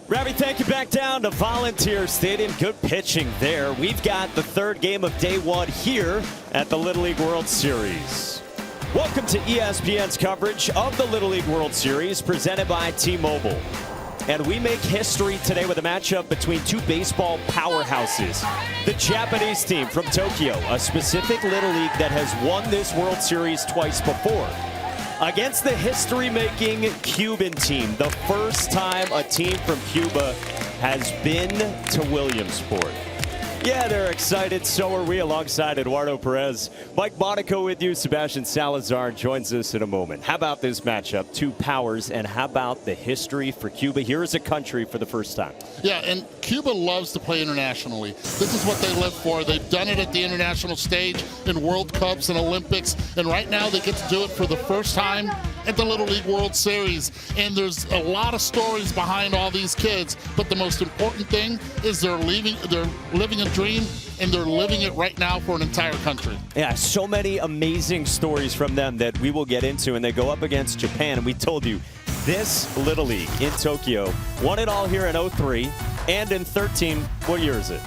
Ravi, thank you. Back down to Volunteer Stadium. Good pitching there. We've got the third game of day one here at the Little League World Series. Welcome to ESPN's coverage of the Little League World Series presented by T-Mobile. And we make history today with a matchup between two baseball powerhouses. The Japanese team from Tokyo, a specific Little League that has won this World Series twice before, against the history-making Cuban team. The first time a team from Cuba has been to Williamsport. Yeah, they're excited. So are we, alongside Eduardo Perez. Mike Monaco with you. Sebastian Salazar joins us in a moment. How about this matchup? Two powers, and how about the history for Cuba? Here is a country for the first time. Yeah, and Cuba loves to play internationally. This is what they live for. They've done it at the international stage in World Cups and Olympics, and right now they get to do it for the first time at the Little League World Series. And there's a lot of stories behind all these kids, but the most important thing is they're living a dream, and they're living it right now for an entire country. Yeah, so many amazing stories from them that we will get into, and they go up against Japan. And we told you, this Little League in Tokyo won it all here in 03 and in 13. What year is it?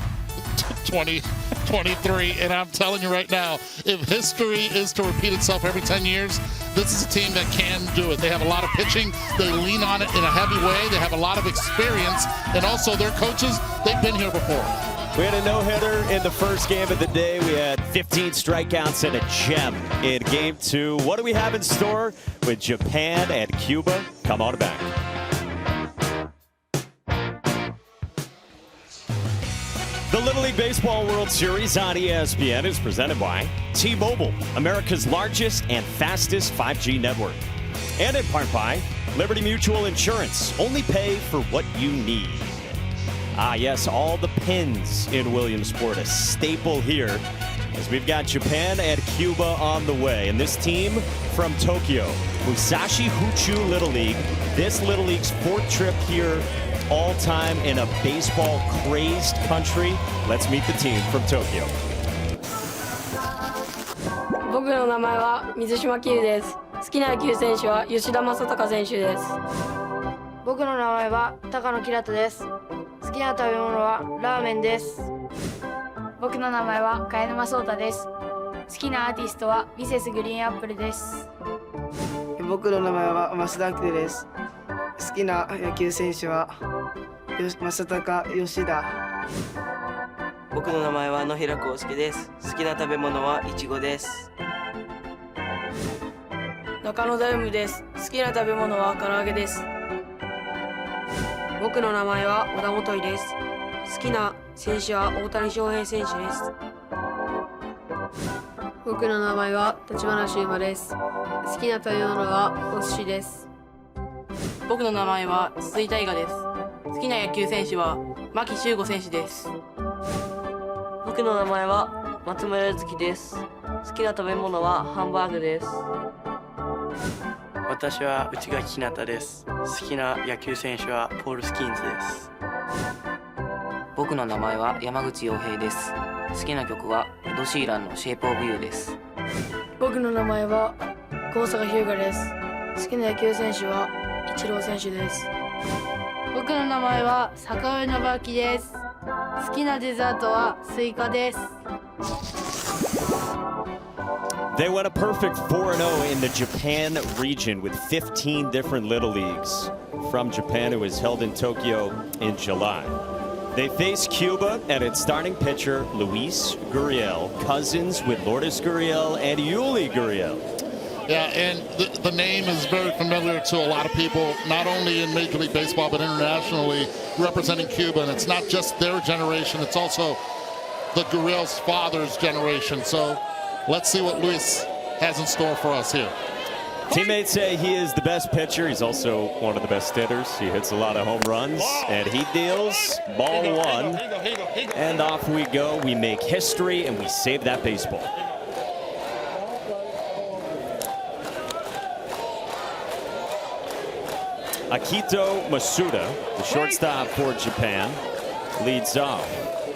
2023. And I'm telling you right now, if history is to repeat itself every 10 years, this is a team that can do it. They have a lot of pitching. They lean on it in a heavy way. They have a lot of experience. And also their coaches, they've been here before. We had a no-hitter in the first game of the day. We had 15 strikeouts and a gem in game two. What do we have in store with Japan and Cuba? Come on back. The Little League Baseball World Series on ESPN is presented by T-Mobile, America's largest and fastest 5G network. And in part by Liberty Mutual Insurance. Only pay for what you need. Ah, yes, all the pins in Williamsport, a staple here, as we've got Japan and Cuba on the way. And this team from Tokyo, Musashi Huchu Little League, this Little League's fourth trip here all time in a baseball-crazed country. Let's meet the team from Tokyo. 僕の名前は水島希です。好きな野球選手は吉田正尚選手です。僕の名前は高野煌人です。好きな食べ物はラーメンです。僕の名前は茅沼壮太です。好きなアーティストはミセスグリーンアップルです。僕の名前は増田明です。好きな野球選手は正尚吉田。僕の名前は野平康介です。好きな食べ物はイチゴです。中野大夢です。好きな食べ物は唐揚げです。僕の名前は小田元井です。好きな選手は大谷翔平選手です。僕の名前は立花修馬です。好きな食べ物はお寿司です。僕の名前は筒井大河です。好きな野球選手は牧秀悟選手です。僕の名前は松村柚月です。好きな食べ物はハンバーグです。私は内垣ひなたです。好きな野球選手はポール・スキーンズです。僕の名前は山口洋平です。好きな曲はエド・シーランのシェイプ・オブ・ユーです。僕の名前は高坂日向です。好きな野球選手はイチロー選手です。僕の名前は坂上信明です。好きなデザートはスイカです。They went a perfect 4-0 in the Japan region with 15 different Little Leagues from Japan. It was held in Tokyo in July. They face Cuba and its starting pitcher, Luis Gurriel, cousins with Lourdes Gurriel and Yuli Gurriel. Yeah, and the name is very familiar to a lot of people, not only in Major League Baseball, but internationally, representing Cuba. And it's not just their generation, it's also the Gurriel's father's generation. So let's see what Luis has in store for us here. Teammates say he is the best pitcher. He's also one of the best hitters. He hits a lot of home runs, and he deals ball one. And off we go. We make history, and we save that baseball. Akito Masuda, the shortstop for Japan, leads off.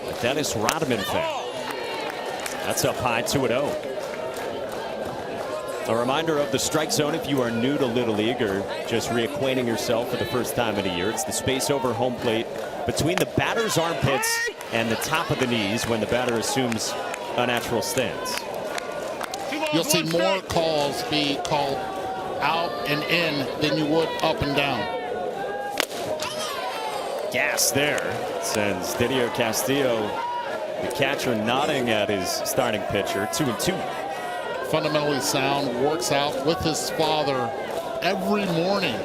A Dennis Rodman fan. That's up high, 2-0. A reminder of the strike zone if you are new to Little League or just reacquainting yourself for the first time in a year. It's the space over home plate between the batter's armpits and the top of the knees when the batter assumes a natural stance. You'll see more calls be called out and in than you would up and down. Gas there sends Didier Castillo, the catcher, nodding at his starting pitcher. 2-2. Fundamentally sound, works out with his father every morning.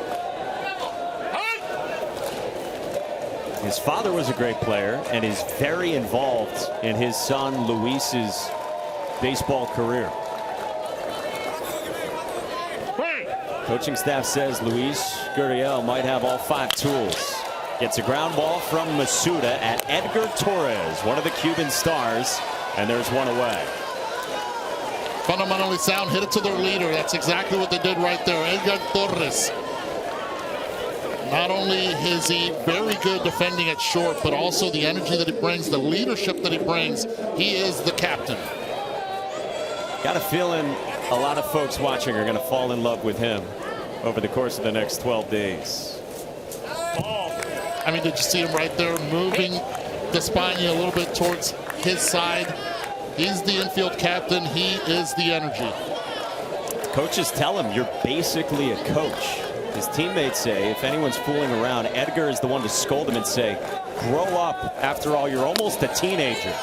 His father was a great player and is very involved in his son Luis's baseball career. Coaching staff says Luis Gurriel might have all 5 tools. Gets a ground ball from Masuda at Edgar Torres, one of the Cuban stars, and there's one away. Fundamentally sound, hit it to their leader. That's exactly what they did right there. Edgar Torres. Not only is he very good defending at short, but also the energy that he brings, the leadership that he brings. He is the captain. Got a feeling a lot of folks watching are going to fall in love with him over the course of the next 12 days. I mean, did you see him right there moving the spine a little bit towards his side? He's the infield captain. He is the energy. Coaches tell him you're basically a coach. His teammates say if anyone's fooling around, Edgar is the one to scold him and say, grow up. After all, you're almost a teenager.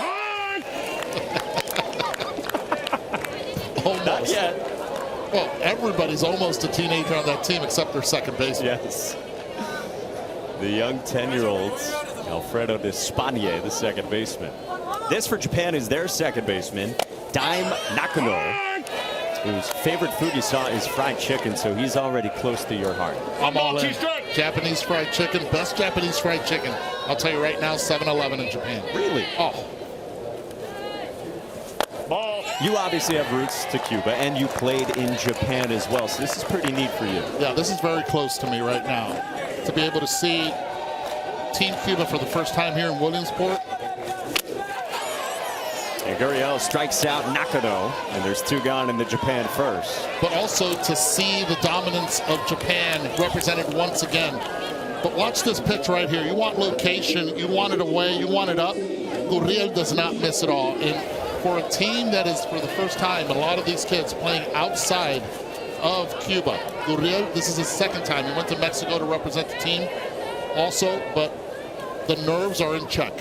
Almost. Not yet. Well, everybody's almost a teenager on that team except their second baseman. Yes. The young 10-year-old Alfredo de Spagne, the second baseman. This for Japan is their second baseman, Daim Nakano, whose favorite food you saw is fried chicken, so he's already close to your heart. I'm all in. Japanese fried chicken, best Japanese fried chicken. I'll tell you right now, 7-Eleven in Japan. Really? Oh. You obviously have roots to Cuba, and you played in Japan as well, so this is pretty neat for you. Yeah, this is very close to me right now. To be able to see Team Cuba for the first time here in Williamsport. And Gurriel strikes out Nakano, and there's 2 gone in the Japan first. But also to see the dominance of Japan represented once again. But watch this pitch right here. You want location, you want it away, you want it up. Gurriel does not miss it all. And for a team that is, for the first time, a lot of these kids playing outside of Cuba. Gurriel, this is his second time. He went to Mexico to represent the team also, but the nerves are in check.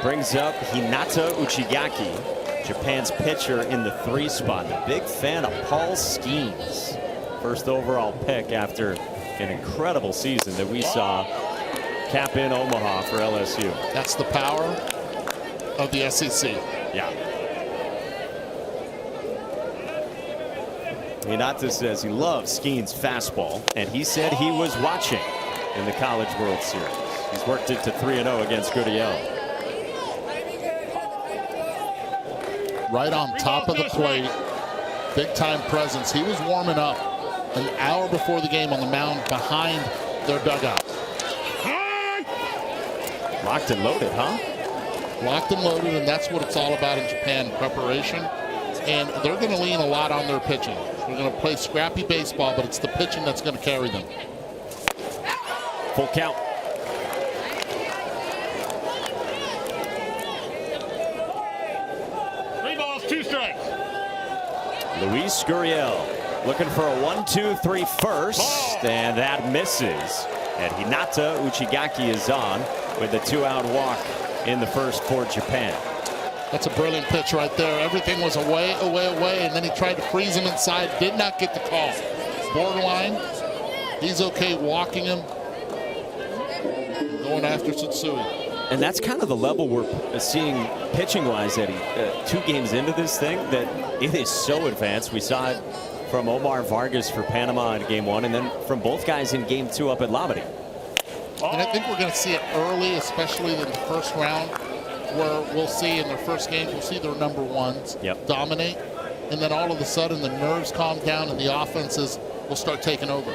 Brings up Hinata Uchigaki, Japan's pitcher in the 3 spot. A big fan of Paul Skeens. First overall pick after an incredible season that we saw cap in Omaha for LSU. That's the power of the SEC. Yeah. Hinata says he loves Skeens' fastball, and he said he was watching in the College World Series. He's worked it to 3-0 against Gurriel. Right on top of the plate, big time presence. He was warming up an hour before the game on the mound behind their dugout. Locked and loaded, huh? Locked and loaded, and that's what it's all about in Japan, preparation. And they're going to lean a lot on their pitching. They're going to play scrappy baseball, but it's the pitching that's going to carry them. Full count. Luis Gurriel looking for a 1-2-3 first, and that misses. And Hinata Uchigaki is on with a 2-out walk in the first for Japan. That's a brilliant pitch right there. Everything was away, and then he tried to freeze him inside. Did not get the call. Borderline. He's okay walking him. Going after Tsutsui. And that's kind of the level we're seeing pitching-wise, Eddie. 2 games into this thing, that it is so advanced. We saw it from Omar Vargas for Panama in Game 1, and then from both guys in Game 2 up at Labadee. And I think we're going to see it early, especially in the first round, where we'll see in their first games, we'll see their number ones dominate. And then all of a sudden, the nerves calm down and the offenses will start taking over.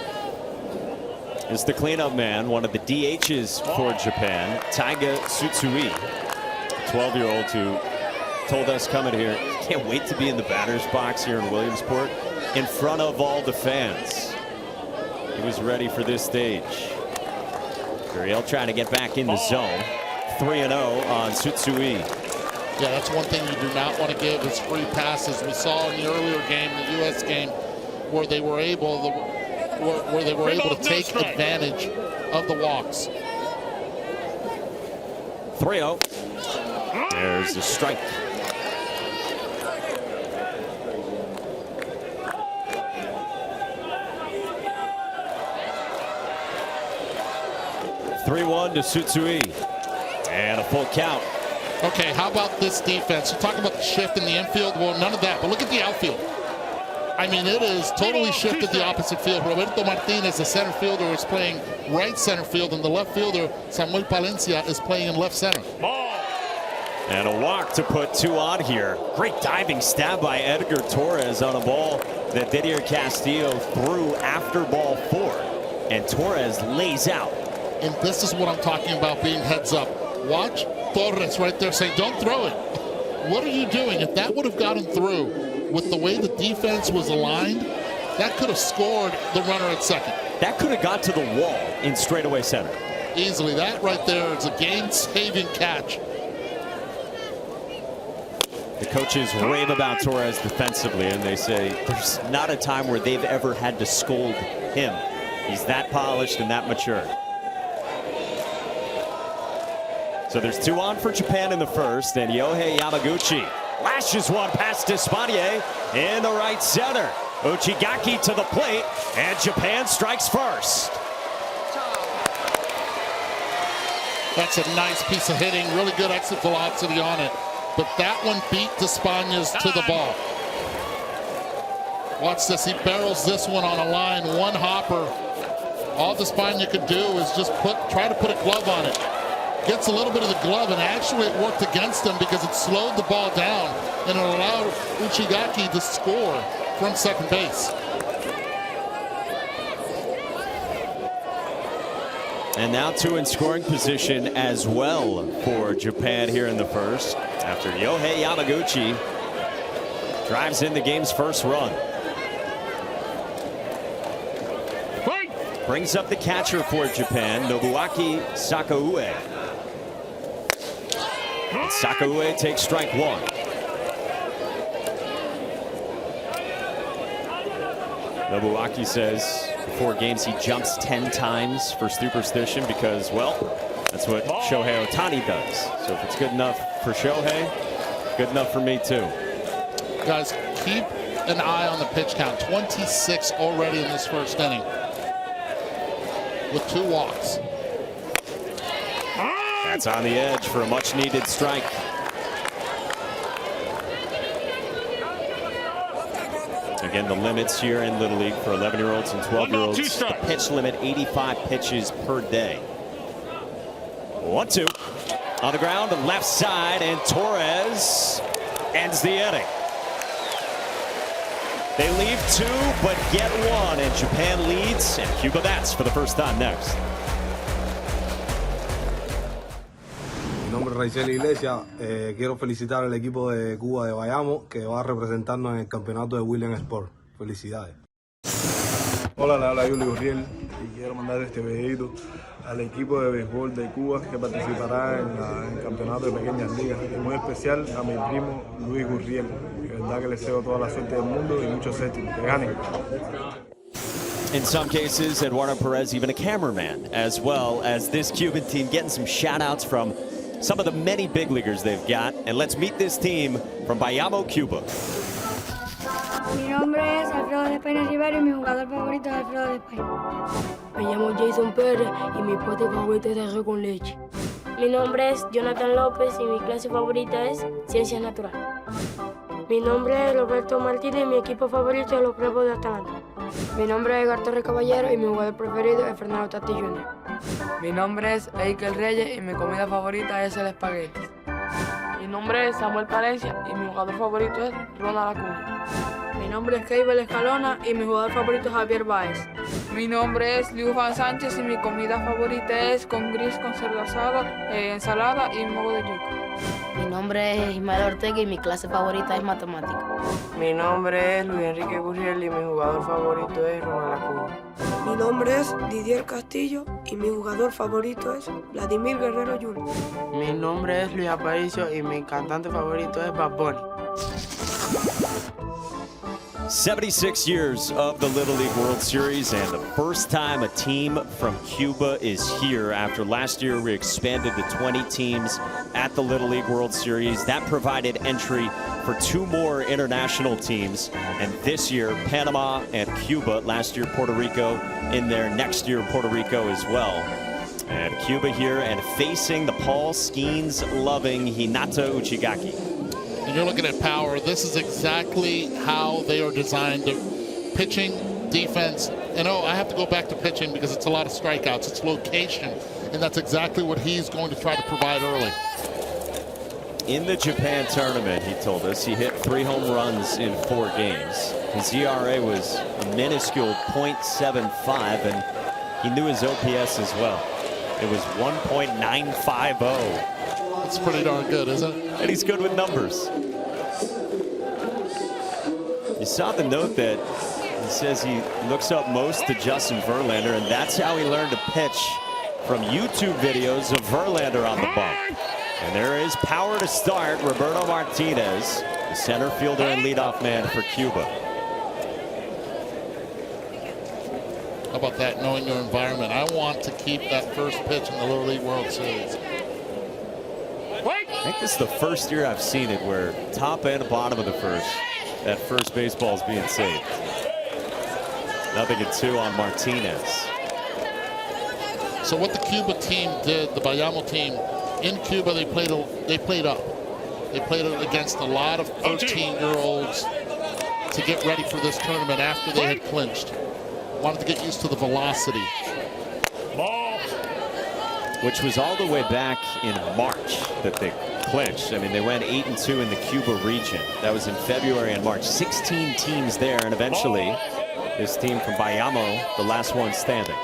Is the cleanup man, one of the DHs for Japan, Taiga Tsutsui, a 12-year-old who told us coming here, can't wait to be in the batter's box here in Williamsport in front of all the fans. He was ready for this stage. Gurriel trying to get back in the zone. 3-0 on Tsutsui. Yeah, that's one thing you do not want to give is free passes. We saw in the earlier game, the U.S. game, where they were able to take advantage of the walks. 3-0. There's the strike. (3-1) to Tsutsui. And a full count. Okay, how about this defense? You're talking about the shift in the infield. Well, none of that, but look at the outfield. I mean, it is totally shifted the opposite field. Roberto Martinez, the center fielder, is playing right center field, and the left fielder, Samuel Palencia, is playing in left center. And a walk to put 2 on here. Great diving stab by Edgar Torres on a ball that Didier Castillo threw after ball 4. And Torres lays out. And this is what I'm talking about being heads up. Watch Torres right there saying, don't throw it. What are you doing? If that would have gotten through with the way the defense was aligned, that could have scored the runner at second. That could have got to the wall in straightaway center. Easily. That right there is a game-saving catch. The coaches rave about Torres defensively, and they say there's not a time where they've ever had to scold him. He's that polished and that mature. So there's 2 on for Japan in the first, and Yohei Yamaguchi lashes one past Despaigne in the right center. Uchigaki to the plate, and Japan strikes first. That's a nice piece of hitting, really good exit velocity on it. But that one beat Despaign's to the ball. Watch this, he barrels this one on a line, one hopper. All Despaigne could do is just try to put a glove on it. Gets a little bit of the glove, and actually it worked against him because it slowed the ball down and it allowed Uchigaki to score from second base. And now 2 in scoring position as well for Japan here in the first, after Yohei Yamaguchi drives in the game's first run. Brings up the catcher for Japan, Nobuaki Sakaue. And Sakaue takes strike 1. Nobuaki says before games he jumps 10 times for superstition because, well, that's what Shohei Ohtani does. So if it's good enough for Shohei, good enough for me too. Guys, keep an eye on the pitch count. 26 already in this first inning with 2 walks. That's on the edge for a much needed strike. Again, the limits here in Little League for 11-year-olds and 12-year-olds. The pitch limit, 85 pitches per day. 1-2 on the ground, left side, and Torres ends the inning. They leave 2, but get 1, and Japan leads, and Cuba bats for the first time next. Mi nombre es Raizel Iglesias. Quiero felicitar al equipo de Cuba de Bayamo que va a representarnos en el campeonato de Williamsport. Felicidades. Hola, le habla Julio Gurriel y quiero mandar este videito al equipo de béisbol de Cuba que participará en el campeonato de pequeñas ligas. Y muy especial a mi primo Luis Gurriel. De verdad que le deseo toda la suerte del mundo y muchos éxitos. Que ganen. In some cases, Eduardo Perez, even a cameraman, as well as this Cuban team getting some shout outs from some of the many big leaguers they've got. And let's meet this team from Bayamo, Cuba. Mi nombre es Alfredo de España Rivero y mi jugador favorito es Alfredo de España. Me llamo Jason Pérez y mi postre favorito es arroz con leche. Mi nombre es Jonathan López y mi clase favorita es Ciencias Naturales. Mi nombre es Roberto Martínez y mi equipo favorito es los Bravos de Atlanta. Mi nombre es Edgar Torres Caballero y mi jugador preferido es Fernando Tatis Jr. Mi nombre es Eikel Reyes y mi comida favorita es el espagueti. Mi nombre es Samuel Palencia y mi jugador favorito es Ronald Acuña. Mi nombre es Keibel Escalona y mi jugador favorito es Javier Báez. Mi nombre es Liu Juan Sánchez y mi comida favorita es con gris con cerdo asado, ensalada y mogo de yuca. Mi nombre es Ismael Ortega y mi clase favorita es matemática. Mi nombre es Luis Enrique Gurriel y mi jugador favorito es Ronald Acuña. Mi nombre es Didier Castillo y mi jugador favorito es Vladimir Guerrero Jr. Mi nombre es Luis Aparicio y mi cantante favorito es Bad Bunny. 76 years of the Little League World Series, and the first time a team from Cuba is here. After last year, we expanded to 20 teams at the Little League World Series. That provided entry for 2 more international teams. And this year, Panama and Cuba. Last year, Puerto Rico in there. Next year, Puerto Rico as well. And Cuba here and facing the Paul Skeens-loving Hinata Uchigaki. And you're looking at power. This is exactly how they are designed. Pitching, defense, and I have to go back to pitching because it's a lot of strikeouts. It's location, and that's exactly what he's going to try to provide early. In the Japan tournament, he told us, he hit 3 home runs in 4 games. His ERA was a minuscule .75, and he knew his OPS as well. It was 1.950. It's pretty darn good, isn't it? And he's good with numbers. You saw the note that he says he looks up most to Justin Verlander, and that's how he learned to pitch, from YouTube videos of Verlander on the bump. And there is power to start. Roberto Martinez, the center fielder and leadoff man for Cuba. How about that, knowing your environment? I want to keep that first pitch in the Little League World Series. I think this is the first year I've seen it where top and bottom of the first, that first baseball is being saved. 0-2 on Martinez. So what the Cuba team did, the Bayamo team, in Cuba they played up. They played it against a lot of 13-year-olds to get ready for this tournament after they had clinched. Wanted to get used to the velocity. Which was all the way back in March that they clinched. I mean, they went 8-2 in the Cuba region. That was in February and March. 16 teams there, and eventually this team from Bayamo, the last one standing.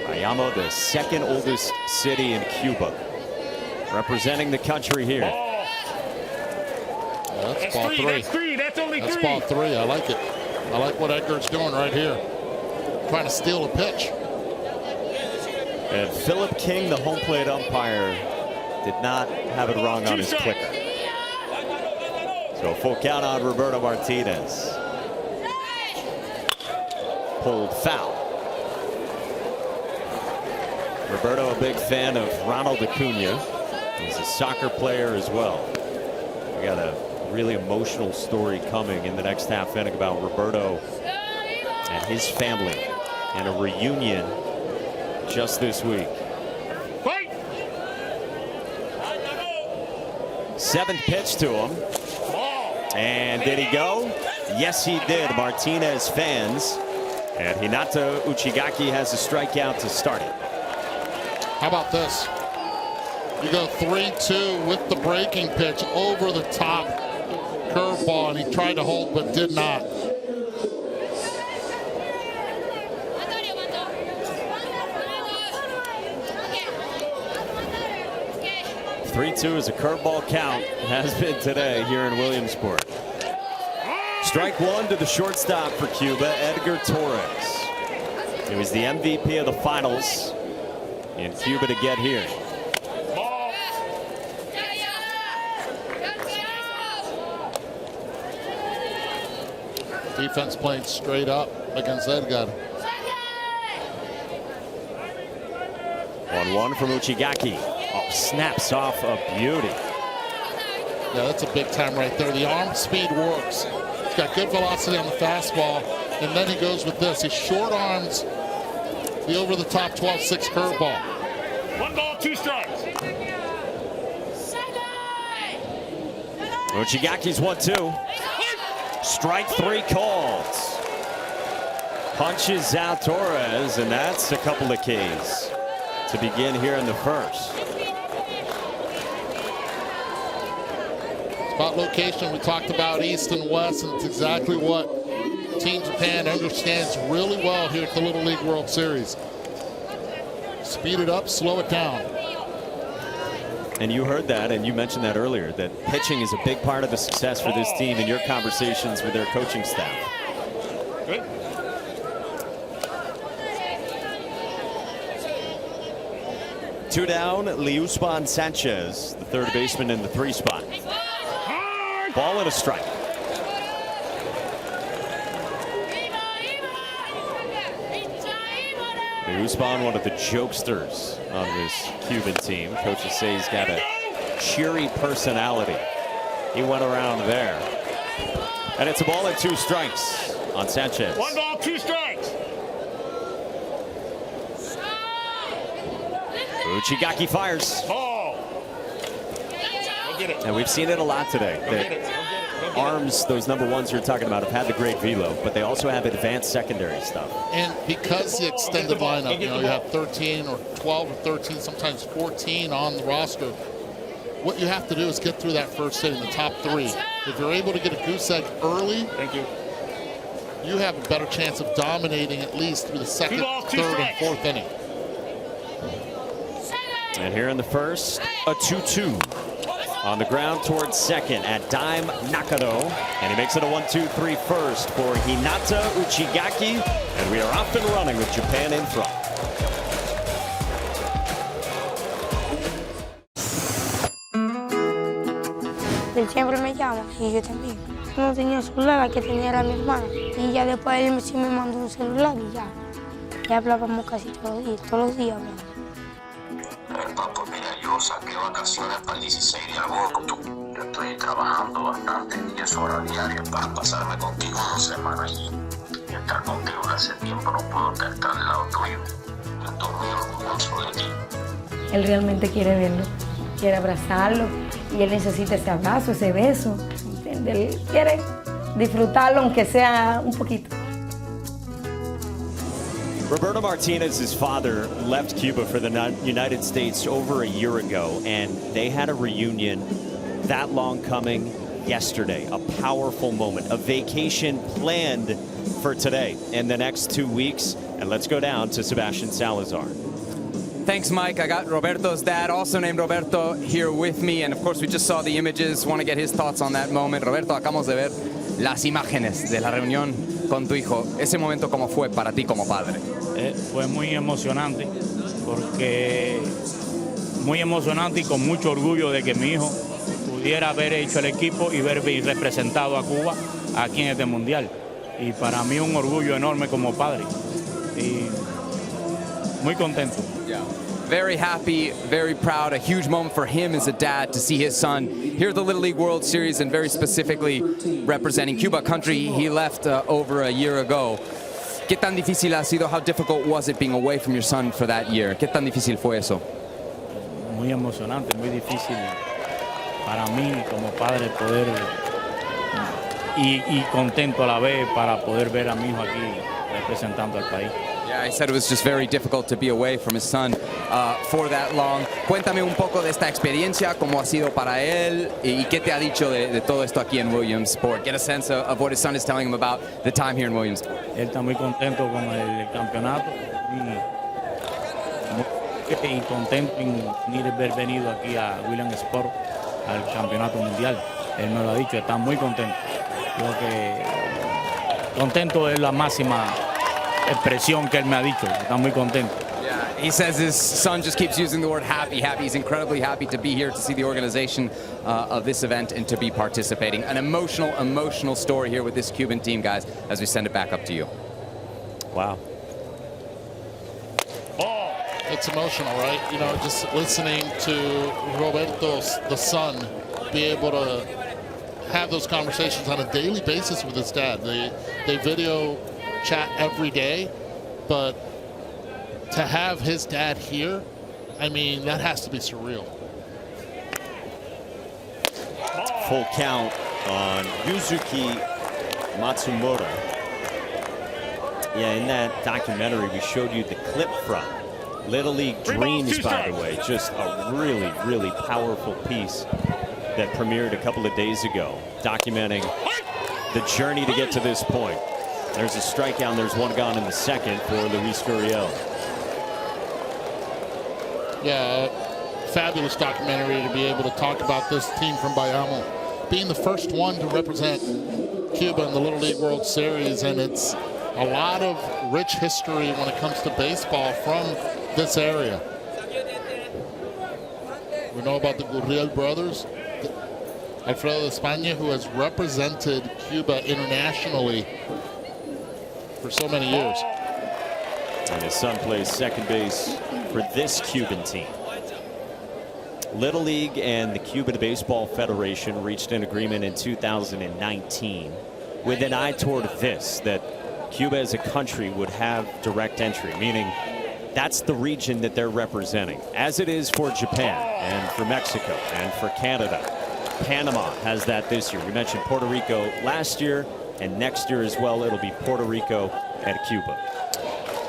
Bayamo, the second oldest city in Cuba, representing the country here. That's ball 3. That's ball 3. I like it. I like what Edgar's doing right here. Trying to steal a pitch. And Philip King, the home plate umpire, did not have it wrong on his clicker. So full count on Roberto Martinez. Pulled foul. Roberto, a big fan of Ronald Acuña. He's a soccer player as well. We got a really emotional story coming in the next half inning about Roberto and his family, and a reunion just this week. 7th pitch to him. And did he go? Yes, he did. Martinez fans. And Hinata Uchigaki has a strikeout to start it. How about this? You go 3-2 with the breaking pitch over the top. Curveball, and he tried to hold but did not. 3-2 is a curveball count. It has been today here in Williamsport. Strike 1 to the shortstop for Cuba, Edgar Torres. He was the MVP of the finals in Cuba to get here. Defense playing straight up against Edgar. 1-1 from Uchigaki. Oh, snaps off a beauty. Yeah, that's a big time right there. The arm speed works. He's got good velocity on the fastball, and then he goes with this. He short arms the over the top 12-6 curveball. 1 ball, 2 strikes. Uchigaki's 1-2. Strike 3 calls. Punches out Torres, and that's a couple of Ks to begin here in the first. It's about location. We talked about east and west, and it's exactly what Team Japan understands really well here at the Little League World Series. speed it up, slow it down. And you heard that, and you mentioned that earlier, that pitching is a big part of the success for this team in your conversations with their coaching staff. Good. Two down, Liuspan Sanchez, the third baseman in the 3 spot. Ball and a strike. Liuspan, one of the jokesters on this Cuban team. Coaches say he's got a cheery personality. He went around there. And it's a ball and 2 strikes on Sanchez. 1 ball, 2 strikes. Uchigaki fires. Ball. Go get it. And we've seen it a lot today. Go get it. Go get it. Go get Arms, those number ones you're talking about, have had the great velo, but they also have advanced secondary stuff. And because the extended lineup, you have 13 or 12 or 13, sometimes 14 on the roster, what you have to do is get through that first inning, the top 3. If you're able to get a goose egg early, Thank you. you have a better chance of dominating at least through the second, 2 balls, 2 third, strikes. and 4th inning. And here in the first, a 2-2. On the ground towards second at Dime Nakano. And he makes it a 1-2-3 first for Hinata Uchigaki. And we are off and running with Japan in front. Él siempre me llama y yo también. No tenía celular, la que tenía era mi hermana. Y ya después él sí me mandó un celular y ya. Ya hablábamos casi todos los días hablamos. Papo, mira, yo saqué vacaciones para el 16 de agosto. Yo estoy trabajando bastante y es hora diaria para pasarme contigo 2 semanas y estar contigo. Hace tiempo no puedo estar al lado tuyo. Yo estoy muy orgulloso de ti. Él realmente quiere verlo, quiere abrazarlo y él necesita ese abrazo, ese beso. ¿Entiendes? Él quiere disfrutarlo aunque sea un poquito. Roberto Martinez, his father, left Cuba for the United States over a year ago, and they had a reunion that long coming yesterday. A powerful moment, a vacation planned for today and the next 2 weeks. And let's go down to Sebastian Salazar. Thanks, Mike. I got Roberto's dad, also named Roberto, here with me. And of course, we just saw the images. Want to get his thoughts on that moment. Roberto, acabamos de ver las imágenes de la reunión con tu hijo. Ese momento, ¿cómo fue para ti como padre? Fue muy emocionante, porque muy emocionante y con mucho orgullo de que mi hijo pudiera haber hecho el equipo y haber representado a Cuba aquí en este mundial. Y para mí un orgullo enorme como padre y muy contento. Yeah. Very happy, very proud. A huge moment for him as a dad to see his son here at the Little League World Series, and very specifically representing Cuba, country he left over a year ago. ¿Qué tan difícil ha sido? How difficult was it being away from your son for that year? ¿Qué tan difícil fue eso? Muy emocionante, muy difícil para mí como padre poder y contento a la vez para poder ver a mi hijo aquí representando al país. Yeah, I said it was just very difficult to be away from his son for that long. Cuéntame un poco de esta experiencia, cómo ha sido para él y qué te ha dicho de todo esto aquí en Williamsport. Get a sense of what his son is telling him about the time here in Williamsport. Él está muy contento con el campeonato y contento en haber venido aquí a Williamsport al campeonato mundial. Él me lo ha dicho, está muy contento. Creo que contento es la máxima expresión que él me ha dicho. Está muy contento. Yeah, he says his son just keeps using the word happy, happy. He's incredibly happy to be here to see the organization of this event and to be participating. An emotional story here with this Cuban team, guys, as we send it back up to you. Wow. It's emotional, right? You know, just listening to Roberto's, the son, be able to have those conversations on a daily basis with his dad. They video chat every day, but to have his dad here, I mean, that has to be surreal. Full count on Yuzuki Matsumoto. Yeah, in that documentary we showed you the clip from Little League Dreams, by the way. Just a really, really powerful piece that premiered a couple of days ago, documenting the journey to get to this point. There's a strikeout, and there's one gone in the second for Luis Gurriel. Yeah, fabulous documentary to be able to talk about this team from Bayamo being the first one to represent Cuba in the Little League World Series, and it's a lot of rich history when it comes to baseball from this area. We know about the Gurriel brothers, Alfredo de España, who has represented Cuba internationally for so many years. And his son plays second base for this Cuban team. Little League and the Cuban Baseball Federation reached an agreement in 2019 with an eye toward this, that Cuba as a country would have direct entry, meaning that's the region that they're representing, as it is for Japan and for Mexico and for Canada. Panama has that this year. We mentioned Puerto Rico last year, and next year as well, it'll be Puerto Rico and Cuba.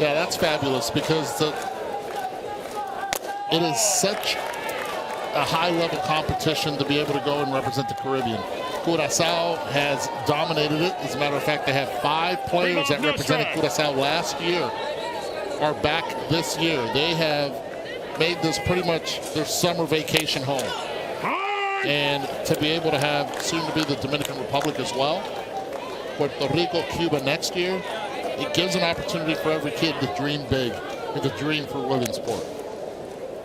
Yeah, that's fabulous because it is such a high-level competition to be able to go and represent the Caribbean. Curaçao has dominated it. As a matter of fact, they have 5 players that represented Curaçao last year are back this year. They have made this pretty much their summer vacation home. And to be able to have soon to be the Dominican Republic as well, Puerto Rico, Cuba next year, it gives an opportunity for every kid to dream big and to dream for Williamsport.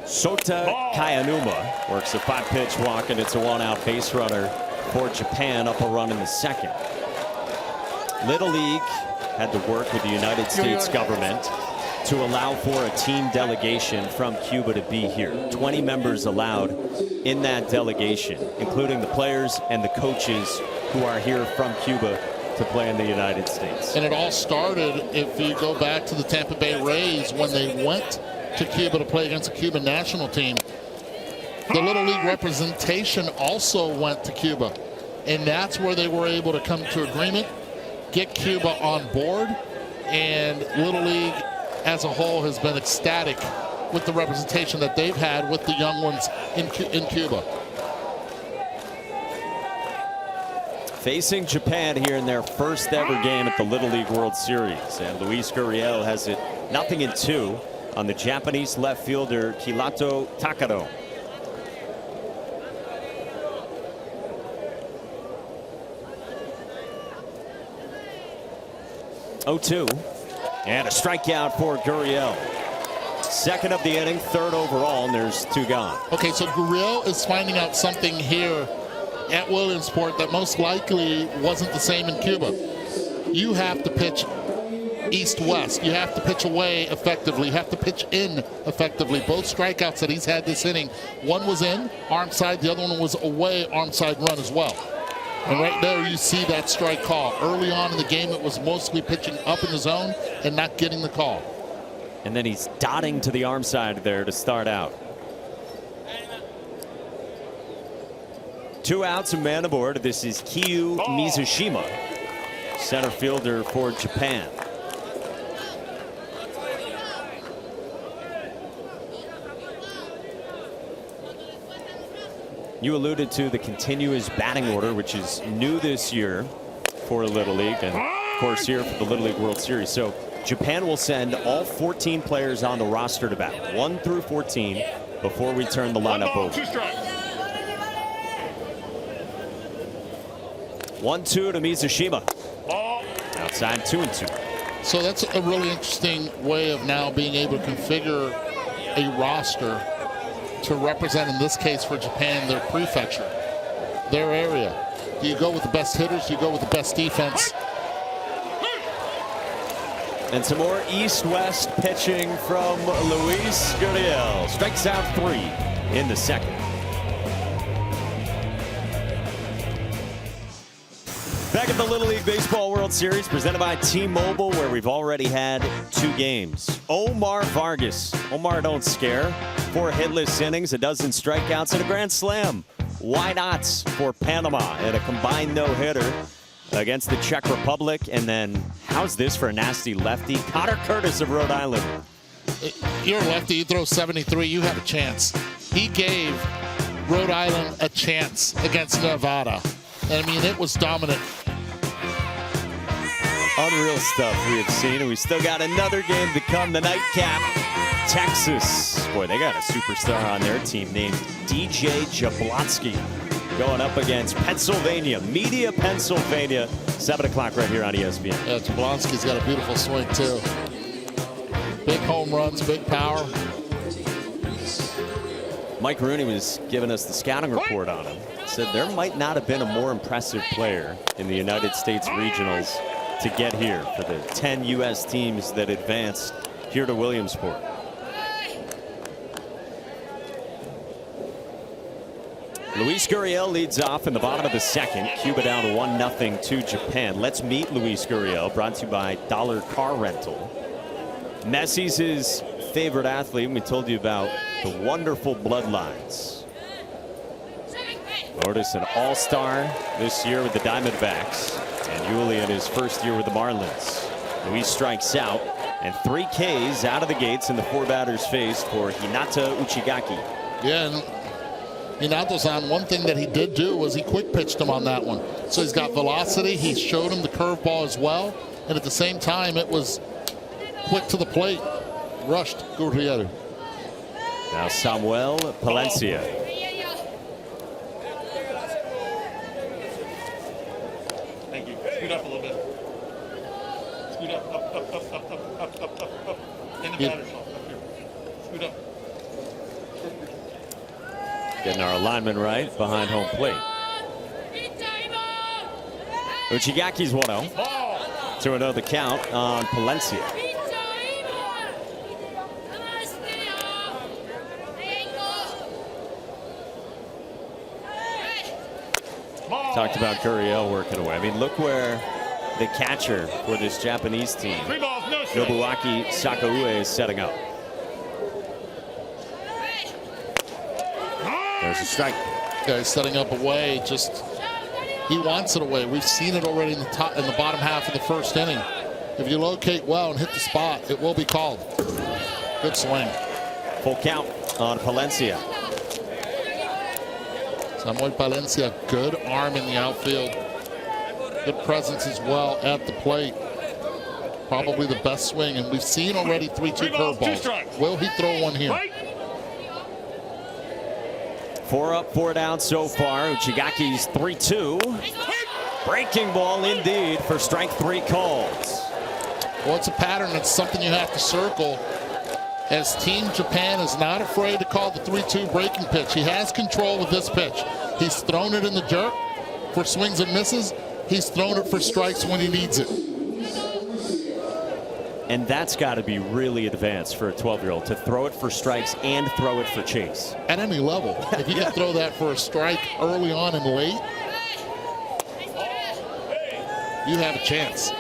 Sota Kayanuma works a 5-pitch walk, and it's a 1-out base runner for Japan, up a run in the second. Little League had to work with the United States government to allow for a team delegation from Cuba to be here. 20 members allowed in that delegation, including the players and the coaches who are here from Cuba to play in the United States. And it all started, if you go back to the Tampa Bay Rays, when they went to Cuba to play against the Cuban national team. The Little League representation also went to Cuba, and that's where they were able to come to agreement, get Cuba on board, and Little League as a whole has been ecstatic with the representation that they've had with the young ones in Cuba. Facing Japan here in their first ever game at the Little League World Series, and Luis Gurriel has it 0-2 on the Japanese left fielder Kilato Takado. (0-2) and a strikeout for Gurriel. Second of the inning, third overall, and there's 2 gone. Okay, so Gurriel is finding out something here at Williamsport that most likely wasn't the same in Cuba. You have to pitch east-west. You have to pitch away effectively. You have to pitch in effectively. Both strikeouts that he's had this inning, one was in, arm side, the other one was away, arm side run as well. And right there you see that strike call. Early on in the game it was mostly pitching up in the zone and not getting the call. And then he's dotting to the arm side there to start out. 2 outs and man aboard. This is Kyu Mizushima, center fielder for Japan. You alluded to the continuous batting order, which is new this year for Little League, and of course here for the Little League World Series. So Japan will send all 14 players on the roster to bat, 1 through 14, before we turn the lineup over. 1-2 to Mizushima. Outside 2-2. So that's a really interesting way of now being able to configure a roster to represent, in this case for Japan, their prefecture, their area. Do you go with the best hitters? Do you go with the best defense? And some more east-west pitching from Luis Gurriel. Strikes out 3 in the second. Back at the Little League Baseball World Series, presented by T-Mobile, where we've already had 2 games. Omar Vargas. Omar don't scare. 4 hitless innings, a dozen strikeouts, and a grand slam. Why not for Panama and a combined no-hitter against the Czech Republic? And then how's this for a nasty lefty? Connor Curtis of Rhode Island. You're a lefty, you throw 73, you have a chance. He gave Rhode Island a chance against Nevada. And I mean, it was dominant. Unreal stuff we have seen, and we still got another game to come, the nightcap Texas. Boy, they got a superstar on their team named DJ Jablonski going up against Pennsylvania, Media, Pennsylvania. 7 o'clock right here on ESPN. Yeah, Jablonski's got a beautiful swing, too. Big home runs, big power. Mike Rooney was giving us the scouting report on him. Said there might not have been a more impressive player in the United States regionals to get here for the 10 U.S. teams that advanced here to Williamsport. Luis Gurriel leads off in the bottom of the second. Cuba down 1-0 to Japan. Let's meet Luis Gurriel, brought to you by Dollar Car Rental. Messi's his favorite athlete, and we told you about the wonderful bloodlines. Lourdes, an all-star this year with the Diamondbacks, and Julian his first year with the Marlins. Luis strikes out, and 3 Ks out of the gates in the 4 batters faced for Hinata Uchigaki. Yeah, and Hinato's on. One thing that he did do was he quick pitched him on that one. So he's got velocity. He showed him the curveball as well. And at the same time, it was quick to the plate. Rushed Gurriel. Now Samuel Palencia. Thank you. Scoot up a little bit. Scoot up, up. In the batter's box, up here. Scoot up. Getting our alignment right behind home plate. Uchigaki's 1-0. 2-0 the count on Palencia. Talked about Gurriel working away. I mean, look where the catcher for this Japanese team, Nobuaki Sakaue, is setting up. There's a strike. Yeah, he's setting up away. Just he wants it away. We've seen it already in the bottom half of the first inning. If you locate well and hit the spot, it will be called. Good swing. Full count on Palencia. Samuel Palencia, good arm in the outfield. Good presence as well at the plate. Probably the best swing, and we've seen already 3-2 curveballs. Will he throw one here? 4 up, 4 down so far. Uchigaki's 3-2. Breaking ball indeed for strike 3 calls. Well, it's a pattern. It's something you have to circle. As Team Japan is not afraid to call the 3-2 breaking pitch. He has control with this pitch. He's thrown it in the dirt for swings and misses. He's thrown it for strikes when he needs it. And that's got to be really advanced for a 12-year-old to throw it for strikes and throw it for chase. At any level. If you can throw that for a strike early on and late, you have a chance.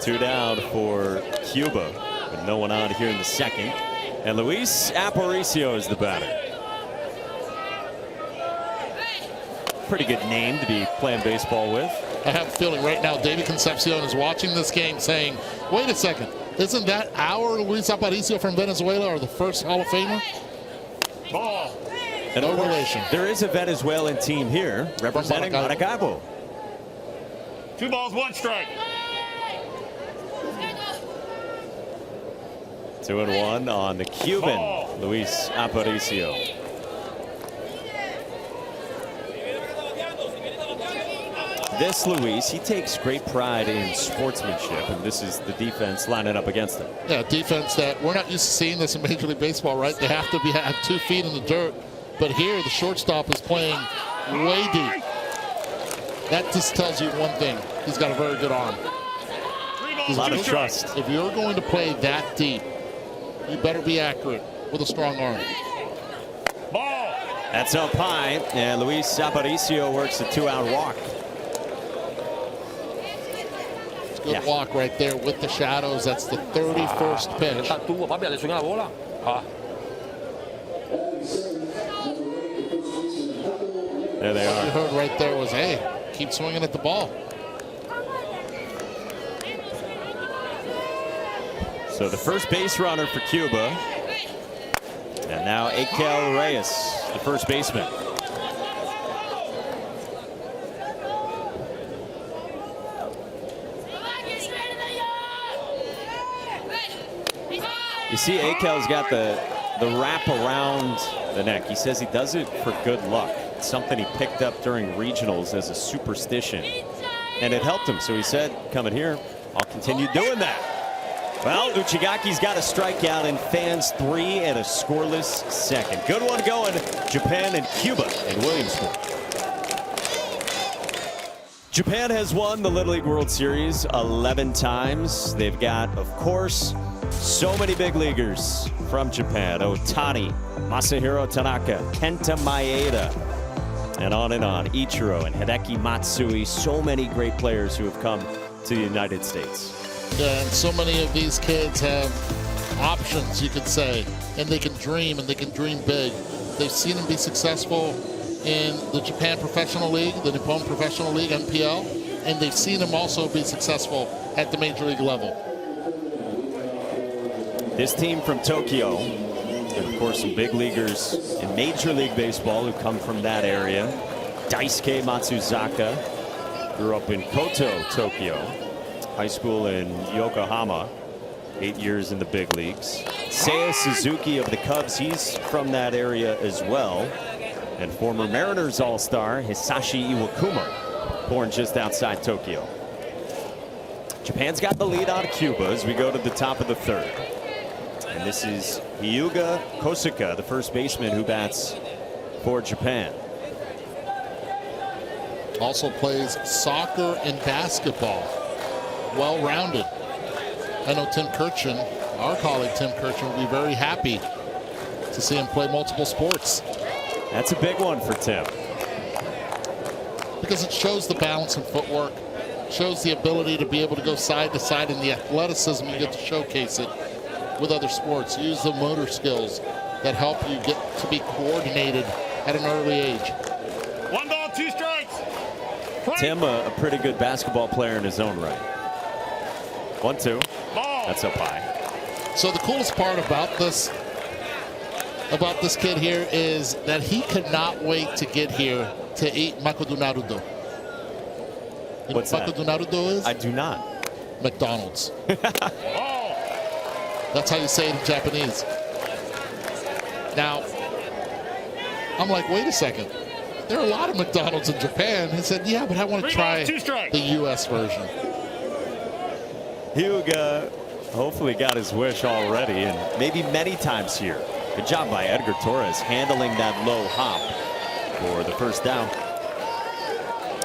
2 down for Cuba, with no one on here in the second. And Luis Aparicio is the batter. Pretty good name to be playing baseball with. I have a feeling right now David Concepcion is watching this game saying, wait a second, isn't that our Luis Aparicio from Venezuela, or the first Hall of Famer? Ball. And no relation. There is a Venezuelan team here representing Maracaibo. 2 balls, 1 strike. 2-1 on the Cuban, Luis Aparicio. This Luis, he takes great pride in sportsmanship, and this is the defense lining up against him. Yeah, defense that we're not used to seeing this in Major League Baseball, right? They have to have 2 feet in the dirt, but here the shortstop is playing way deep. That just tells you one thing: he's got a very good arm. A lot of trust. If you're going to play that deep, you better be accurate with a strong arm. Ball. That's up high, and Luis Aparicio works a 2-out walk. Good walk right there with the shadows. That's the 31st pitch. There they are. What you heard right there was, hey, keep swinging at the ball. So the first base runner for Cuba. And now Akel Reyes, the first baseman. You see Eikel's got the wrap around the neck. He says he does it for good luck. It's something he picked up during regionals as a superstition, and it helped him. So he said, coming here, I'll continue doing that. Well, Uchigaki's got a strikeout in fans 3 and a scoreless second. Good one going, Japan and Cuba in Williamsport. Japan has won the Little League World Series 11 times. They've got, of course, so many big leaguers from Japan. Otani, Masahiro Tanaka, Kenta Maeda, and on. Ichiro and Hideki Matsui. So many great players who have come to the United States. Yeah, and so many of these kids have options, you could say, and they can dream, and they can dream big. They've seen them be successful in the Japan Professional League, the Nippon Professional League, NPL, and they've seen them also be successful at the Major League level. This team from Tokyo, and of course some big leaguers in Major League Baseball who come from that area. Daisuke Matsuzaka grew up in Koto, Tokyo. High school in Yokohama, 8 years in the big leagues. Seiya Suzuki of the Cubs, he's from that area as well. And former Mariners All-Star Hisashi Iwakuma, born just outside Tokyo. Japan's got the lead on Cuba as we go to the top of the third. And this is Hyuga Kosuka, the first baseman who bats for Japan. Also plays soccer and basketball. Well-rounded. I know Tim Kirchin, our colleague Tim Kirchin, will be very happy to see him play multiple sports. That's a big one for Tim. Because it shows the balance and footwork, shows the ability to be able to go side to side, and the athleticism you get to showcase it with other sports. Use the motor skills that help you get to be coordinated at an early age. 1 ball, 2 strikes. Tim, a pretty good basketball player in his own right. 1-2. That's up high. So the coolest part about this kid here is that he could not wait to get here to eat makoto naruto. You What's know that? Makoto naruto is? I do not. McDonald's. That's how you say it in Japanese. Now, I'm like, wait a second. There are a lot of McDonald's in Japan. He said, yeah, but I want to try the U.S. version. Hyuga hopefully got his wish already, and maybe many times here. Good job by Edgar Torres handling that low hop for the first down.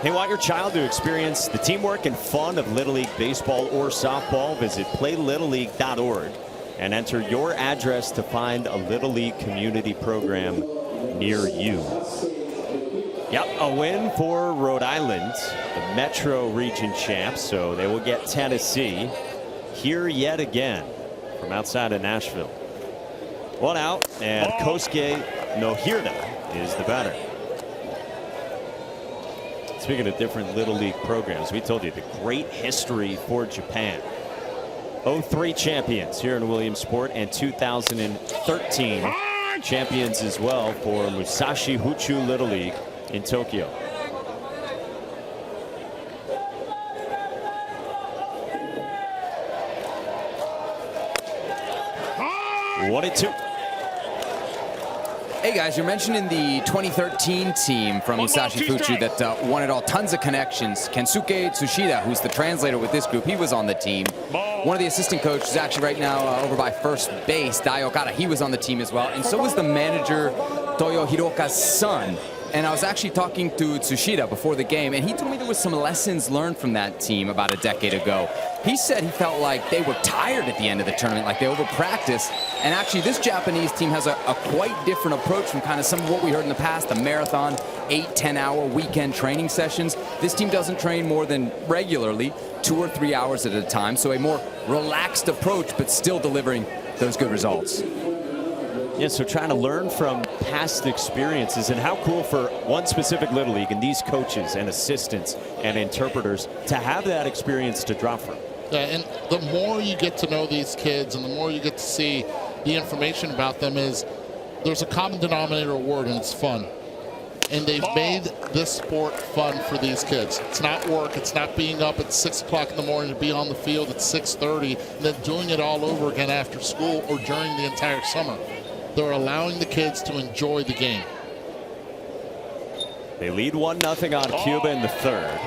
Hey, want your child to experience the teamwork and fun of Little League baseball or softball? Visit playlittleleague.org and enter your address to find a Little League community program near you. Yep, a win for Rhode Island, the Metro Region champs, so they will get Tennessee here yet again from outside of Nashville. One out, and Kosuke Nohirda is the batter. Speaking of different Little League programs, we told you the great history for Japan. 03 champions here in Williamsport, and 2013 champions as well for Musashi Huchu Little League in Tokyo. One and two. Hey guys, you're mentioning the 2013 team from Musashi Fuchu that won it all. Tons of connections. Kensuke Tsushida, who's the translator with this group, he was on the team. One of the assistant coaches actually right now over by first base, Dai Okada, he was on the team as well. And so was the manager, Toyo Hiroka's son. And I was actually talking to Tsushida before the game, and he told me there was some lessons learned from that team about a decade ago. He said he felt like they were tired at the end of the tournament, like they over-practiced. And actually, this Japanese team has a quite different approach from kind of some of what we heard in the past, the marathon, 8-10-hour weekend training sessions. This team doesn't train more than regularly, 2 or 3 hours at a time, so a more relaxed approach, but still delivering those good results. Yeah, so trying to learn from past experiences, and how cool for one specific Little League and these coaches and assistants and interpreters to have that experience to draw from. Yeah, and the more you get to know these kids and the more you get to see the information about them is there's a common denominator of word, and it's fun. And they've made this sport fun for these kids. It's not work. It's not being up at 6 o'clock in the morning to be on the field at 6:30 and then doing it all over again after school or during the entire summer. They're allowing the kids to enjoy the game. They lead 1-0 on Cuba in the third.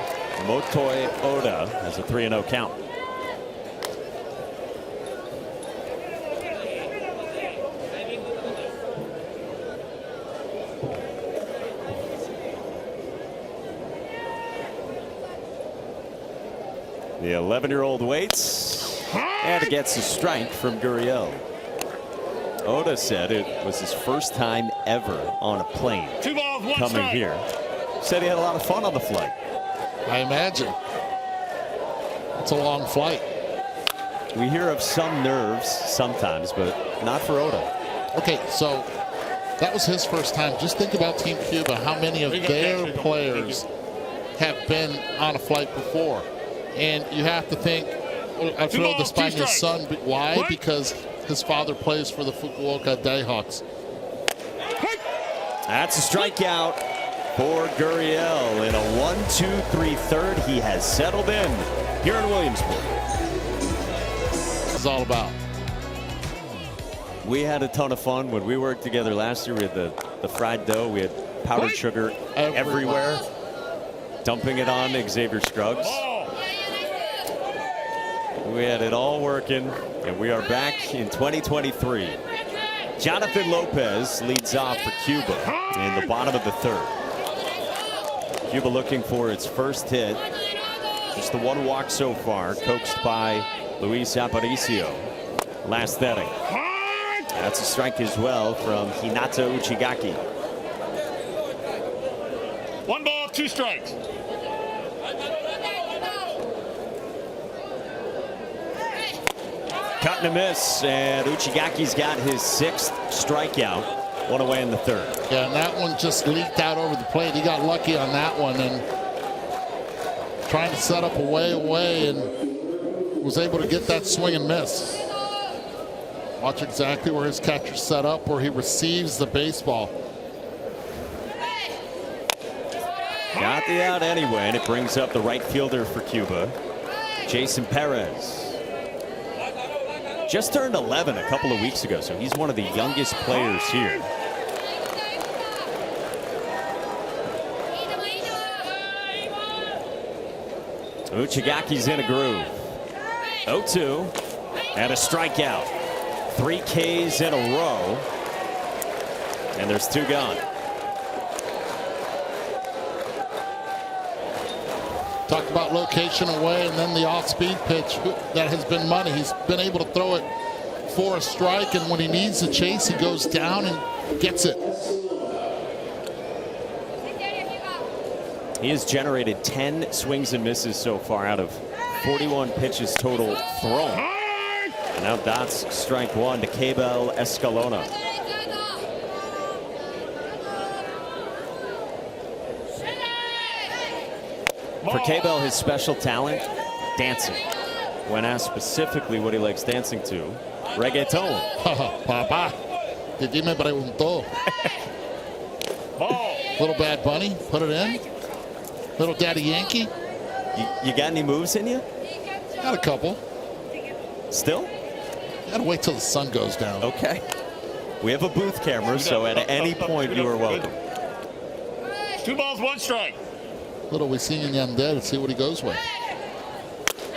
Motoi Oda has a 3-0 count. The 11-year-old waits and gets a strike from Gurriel. Oda said it was his first time ever on a plane coming here. Said he had a lot of fun on the flight. I imagine. It's a long flight. We hear of some nerves sometimes, but not for Oda. Okay, so that was his first time. Just think about Team Cuba, how many of their players have been on a flight before. And you have to think, Alfredo Despaine's son, why? Because his father plays for the Fukuoka Jayhawks. That's a strikeout for Gurriel in a 1-2-3 third. He has settled in here in Williamsport. It's all about. We had a ton of fun when we worked together last year. We had the fried dough. We had powdered sugar everywhere. Dumping it on Xavier Scruggs. We had it all working, and we are back in 2023. Jonathan Lopez leads off for Cuba in the bottom of the third. Cuba looking for its first hit. Just the one walk so far, coaxed by Luis Aparicio last inning. That's a strike as well from Hinata Uchigaki. 1 ball, 2 strikes. Cut and a miss, and Uchigaki's got his 6th strikeout. One away in the third. Yeah, and that one just leaked out over the plate. He got lucky on that one and trying to set up away and was able to get that swing and miss. Watch exactly where his catcher set up, where he receives the baseball. Got the out anyway, and it brings up the right fielder for Cuba, Jason Perez. Just turned 11 a couple of weeks ago, so he's one of the youngest players here. Uchigaki's in a groove. 0-2 and a strikeout. 3 Ks in a row, and there's 2 gone. Talk about location away and then the off-speed pitch. That has been money. He's been able to throw it for a strike, and when he needs to chase, he goes down and gets it. He has generated 10 swings and misses so far out of 41 pitches total thrown. And now that's strike 1 to Cabel Escalona. For Cabel, his special talent, dancing. When asked specifically what he likes dancing to, reggaeton. Papa, Didi me preguntó. Little Bad Bunny, put it in. Little Daddy Yankee. You got any moves in you? Got a couple. Still? Gotta wait till the sun goes down. Okay. We have a booth camera, so at any point you are welcome. 2 balls, 1 strike. Little we sing in Yandere to see what he goes with.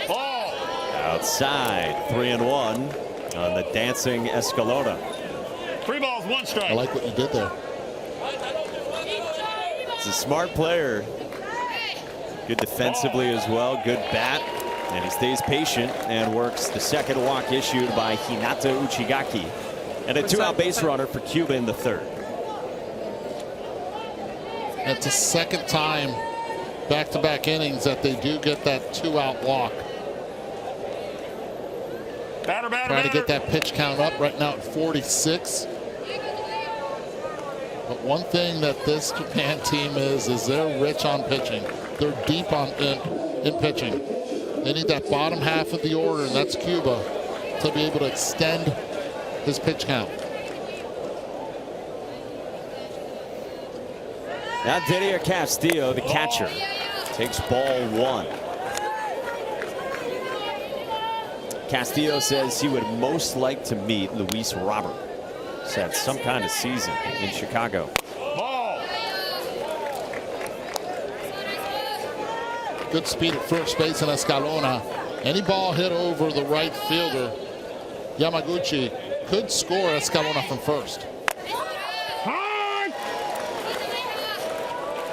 Ball. Outside, 3-1 on the dancing Escalona. 3 balls, 1 strike. I like what you did there. He's a smart player. Good defensively as well. Good bat. And he stays patient and works the second walk issued by Hinata Uchigaki. And a 2-out base runner for Cuba in the third. That's the second time back-to-back innings that they do get that 2-out walk. Trying to get that pitch count up right now at 46. But one thing that this Japan team is they're rich on pitching. They're deep on in pitching. They need that bottom half of the order, and that's Cuba, to be able to extend his pitch count. Now Didier Castillo, the catcher, takes ball 1. Castillo says he would most like to meet Luis Robert. He's had some kind of season in Chicago. Good speed at first base in Escalona. Any ball hit over the right fielder, Yamaguchi could score Escalona from first.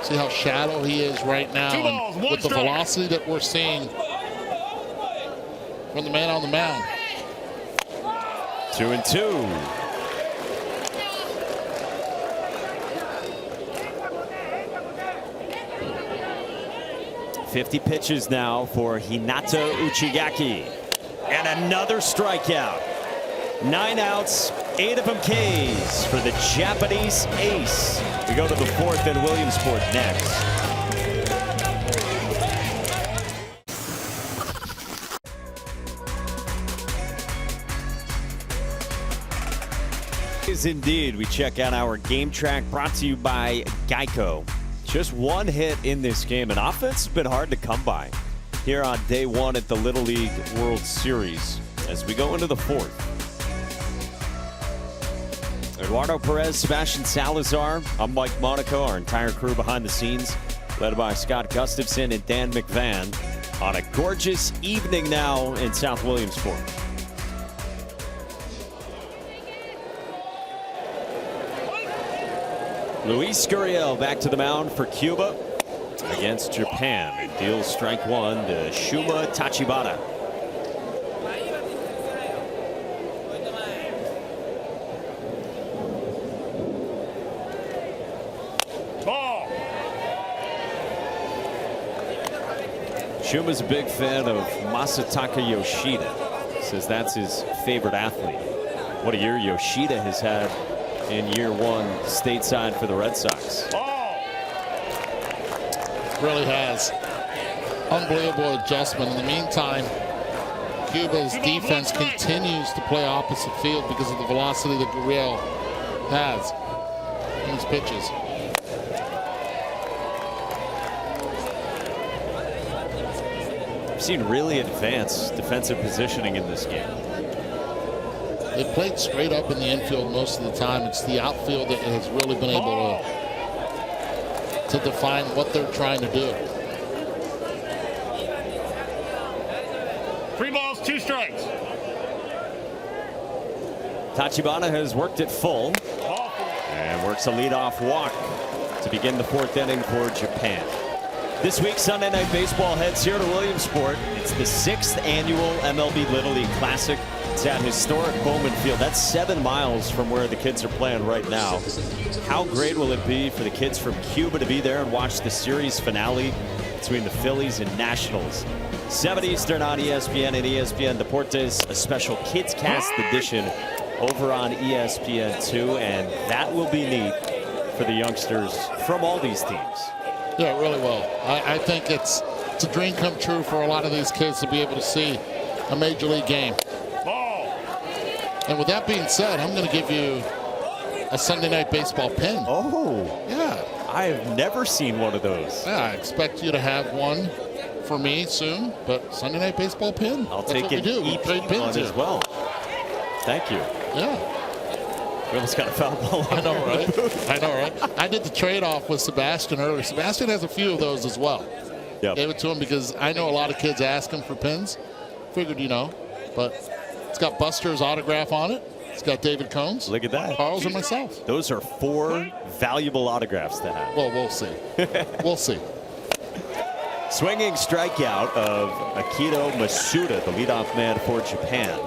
See how shallow he is right now, and with the velocity that we're seeing from the man on the mound. 2-2. .50 pitches now for Hinata Uchigaki. And another strikeout. 9 outs, 8 of them Ks for the Japanese ace. We go to the 4th in Williamsport next. Indeed, we check out our game track brought to you by Geico. Just 1 hit in this game, and offense has been hard to come by here on day 1 at the Little League World Series as we go into the 4th. Eduardo Perez, Sebastian Salazar, I'm Mike Monaco, our entire crew behind the scenes, led by Scott Gustafson and Dan McVan, on a gorgeous evening now in South Williamsport. Luis Gurriel back to the mound for Cuba against Japan. It deals strike 1 to Shuma Tachibana. Shuma's a big fan of Masataka Yoshida. Says that's his favorite athlete. What a year Yoshida has had in year 1 stateside for the Red Sox. Really has. Unbelievable adjustment. In the meantime, Cuba's defense continues to play opposite field because of the velocity that Gurriel has in his pitches. I've seen really advanced defensive positioning in this game. They played straight up in the infield most of the time. It's the outfield that has really been able to define what they're trying to do. 3 balls, 2 strikes. Tachibana has worked it full and works a leadoff walk to begin the 4th inning for Japan. This week, Sunday Night Baseball heads here to Williamsport. It's the 6th annual MLB Little League Classic. It's at historic Bowman Field. That's 7 miles from where the kids are playing right now. How great will it be for the kids from Cuba to be there and watch the series finale between the Phillies and Nationals? 7 Eastern on ESPN and ESPN Deportes, a special Kids Cast edition over on ESPN2, and that will be neat for the youngsters from all these teams. Yeah, really will. I think it's a dream come true for a lot of these kids to be able to see a major league game. And with that being said, I'm going to give you a Sunday Night Baseball pin. Oh. Yeah. I have never seen one of those. Yeah, I expect you to have one for me soon, but Sunday Night Baseball pin. I'll take an EP one as well. Thank you. Yeah. We almost got a foul ball. I know, right? I know, right? I did the trade-off with Sebastian earlier. Sebastian has a few of those as well. Yep. Gave it to him because I know a lot of kids ask him for pins. Figured, but it's got Buster's autograph on it. It's got David Cohn's. Look at that. Carl's and myself. Those are 4 valuable autographs to have. Well, we'll see. We'll see. Swinging strikeout of Akito Masuda, the leadoff man for Japan.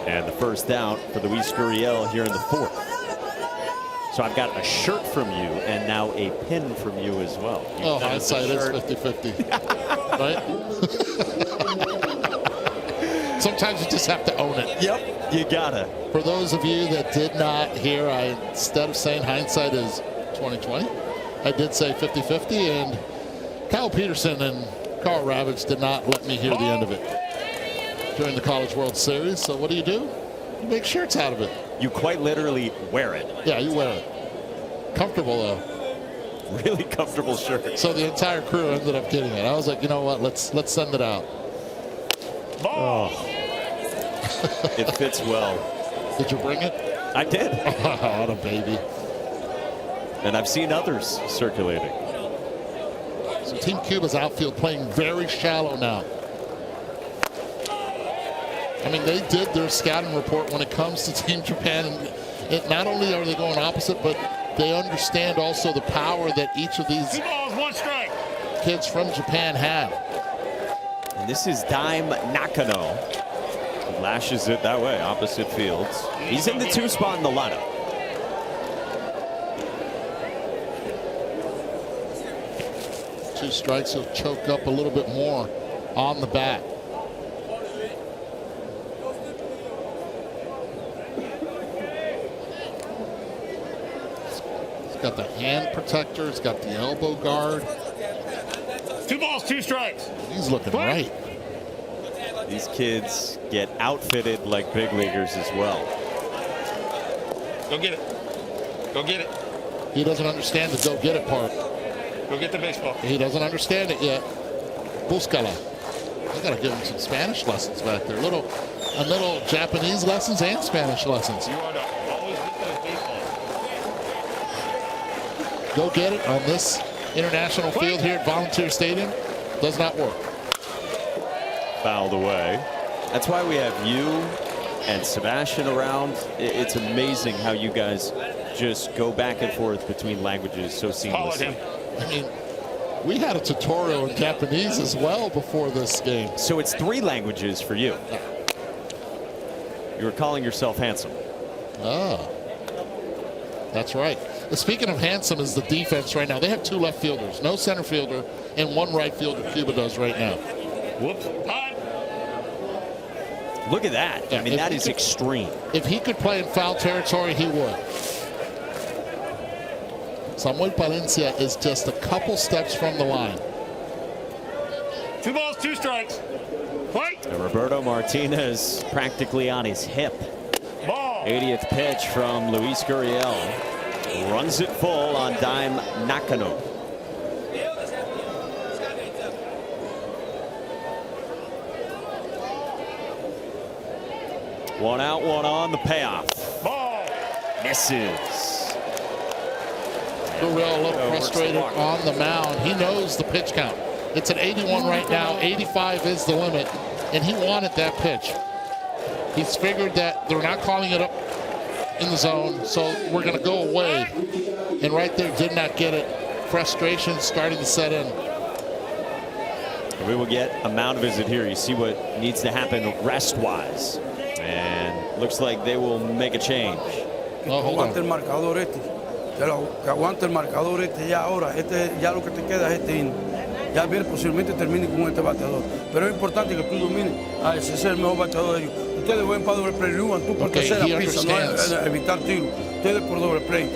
And the first out for Luis Gurriel here in the 4th. So I've got a shirt from you and now a pin from you as well. Hindsight is 50-50. Right? Sometimes you just have to own it. Yep, you gotta. For those of you that did not hear, instead of saying hindsight is 20/20, I did say 50-50, and Kyle Peterson and Carl Ravitch did not let me hear the end of it during the College World Series. So what do? You make shirts out of it. You quite literally wear it. Yeah, you wear it. Comfortable, though. really comfortable shirt. So the entire crew ended up getting it. I was like, you know what? Let's send it out. Oh. It fits well. Did you bring it? I did. What a baby. And I've seen others circulating. So Team Cuba's outfield playing very shallow now. I mean, they did their scouting report when it comes to Team Japan. And not only are they going opposite, but they understand also the power that each of these 2 balls, 1 strike. kids from Japan have. And this is Daim Nakano. He lashes it that way, opposite fields. He's in the 2 spot in the lineup. Two strikes will choke up a little bit more on the bat. He's got the hand protector. He's got the elbow guard. 2 balls, 2 strikes. He's looking right. These kids get outfitted like big leaguers as well. Go get it. Go get it. He doesn't understand the go get it part. Go get the baseball. He doesn't understand it yet. Buscala. I gotta give him some Spanish lessons back there. A little Japanese lessons and Spanish lessons. You want to always get those baseballs. Go get it on this international field here at Volunteer Stadium. Does not work. Fouled away. That's why we have you and Sebastian around. It's amazing how you guys just go back and forth between languages so seamlessly. I mean, we had a tutorial in Japanese as well before this game. So it's 3 languages for you. You were calling yourself handsome. Ah, that's right. Speaking of handsome is the defense right now. They have 2 left fielders, no center fielder, and 1 right fielder. Cuba does right now. Whoops. Look at that. Yeah, I mean, that is extreme. If he could play in foul territory, he would. Samuel Palencia is just a couple steps from the line. 2 balls, 2 strikes. Fight. And Roberto Martinez practically on his hip. Ball. 80th pitch from Luis Gurriel. Runs it full on Daim Nakano. One out, one on, the payoff. Ball. Misses. Gurriel a little frustrated on the mound. He knows the pitch count. It's an 81 right now. 85 is the limit, and he wanted that pitch. He's figured that they're not calling it up in the zone, so we're going to go away. And right there, did not get it. Frustration starting to set in. We will get a mound visit here. You see what needs to happen rest-wise. And looks like they will make a change. Oh, hold on. Que aguante el marcador ya ahora. Ya lo que te queda es este inning. Ya bien, posiblemente termine con este bateador. Pero es importante que tú domines. Ese es el mejor bateador de ellos. Ustedes ven para doble play, tú por tercera pisa, no es evitar tiro. Ustedes por doble play.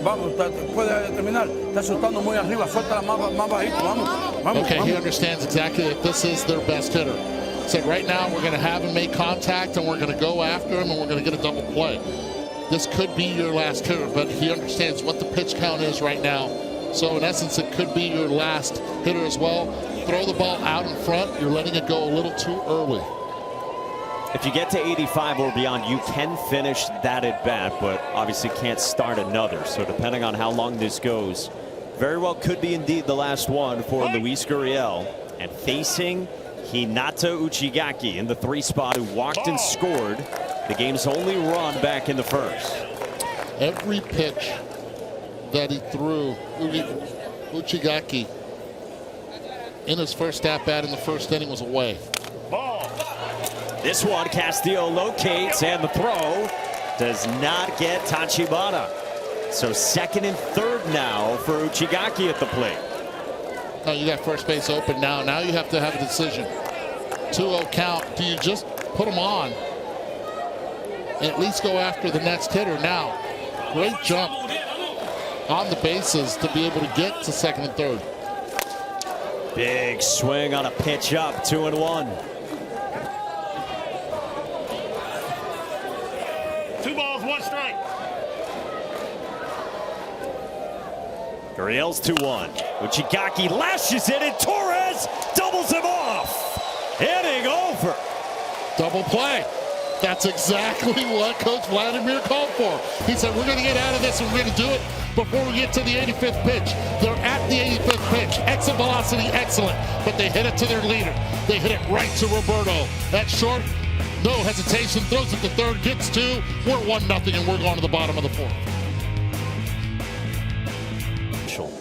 Vamos, puede terminar. Está soltando muy arriba. Suelta más bajito. Vamos. Okay, he understands exactly that this is their best hitter. Said right now we're going to have him make contact and we're going to go after him and we're going to get a double play. This could be your last hitter, but he understands what the pitch count is right now. So in essence, it could be your last hitter as well. Throw the ball out in front. You're letting it go a little too early. If you get to 85 or beyond, you can finish that at bat, but obviously can't start another. So depending on how long this goes, very well could be indeed the last one for Luis Gurriel. And facing Hinata Uchigaki in the 3 spot, who walked and scored the game's only run back in the first. Every pitch that he threw, Uchigaki, in his first at-bat in the first inning was away. Ball. This one, Castillo locates, and the throw does not get Tachibana. So 2nd and 3rd now for Uchigaki at the plate. Oh, you got first base open now. Now you have to have a decision. 2-0 count. Do you just put him on and at least go after the next hitter? Now, great jump on the bases to be able to get to 2nd and 3rd. Big swing on a pitch up, 2-1. 2 balls, 1 strike. Gurriel's 2-1. Uchigaki lashes it, and Torres doubles him off. Inning over. Double play. That's exactly what Coach Vladimir called for. He said, we're going to get out of this and we're going to do it before we get to the 85th pitch. They're at the 85th pitch. Exit velocity, excellent. But they hit it to their leader. They hit it right to Roberto. That's short. No hesitation. Throws it to third. Gets two. We're 1-0 and we're going to the bottom of the fourth.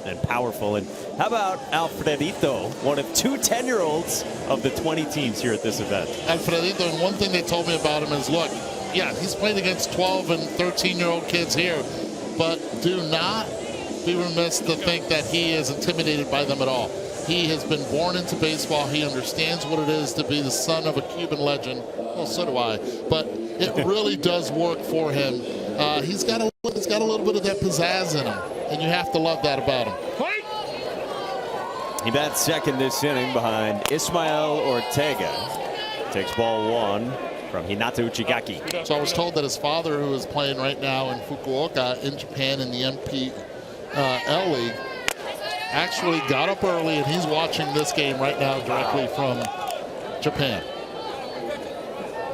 And powerful. And how about Alfredito, one of two 10-year-olds of the 20 teams here at this event? Alfredito, and one thing they told me about him is, look, yeah, he's played against 12 and 13-year-old kids here, but do not be remiss to think that he is intimidated by them at all. He has been born into baseball. He understands what it is to be the son of a Cuban legend. Well, so do I. But it really does work for him. He's got a little bit of that pizzazz in him, and you have to love that about him. He bats second this inning behind Ismael Ortega. Takes ball one from Hinata Uchigaki. So I was told that his father, who is playing right now in Fukuoka in Japan in the MPL League, actually got up early, and he's watching this game right now directly from Japan.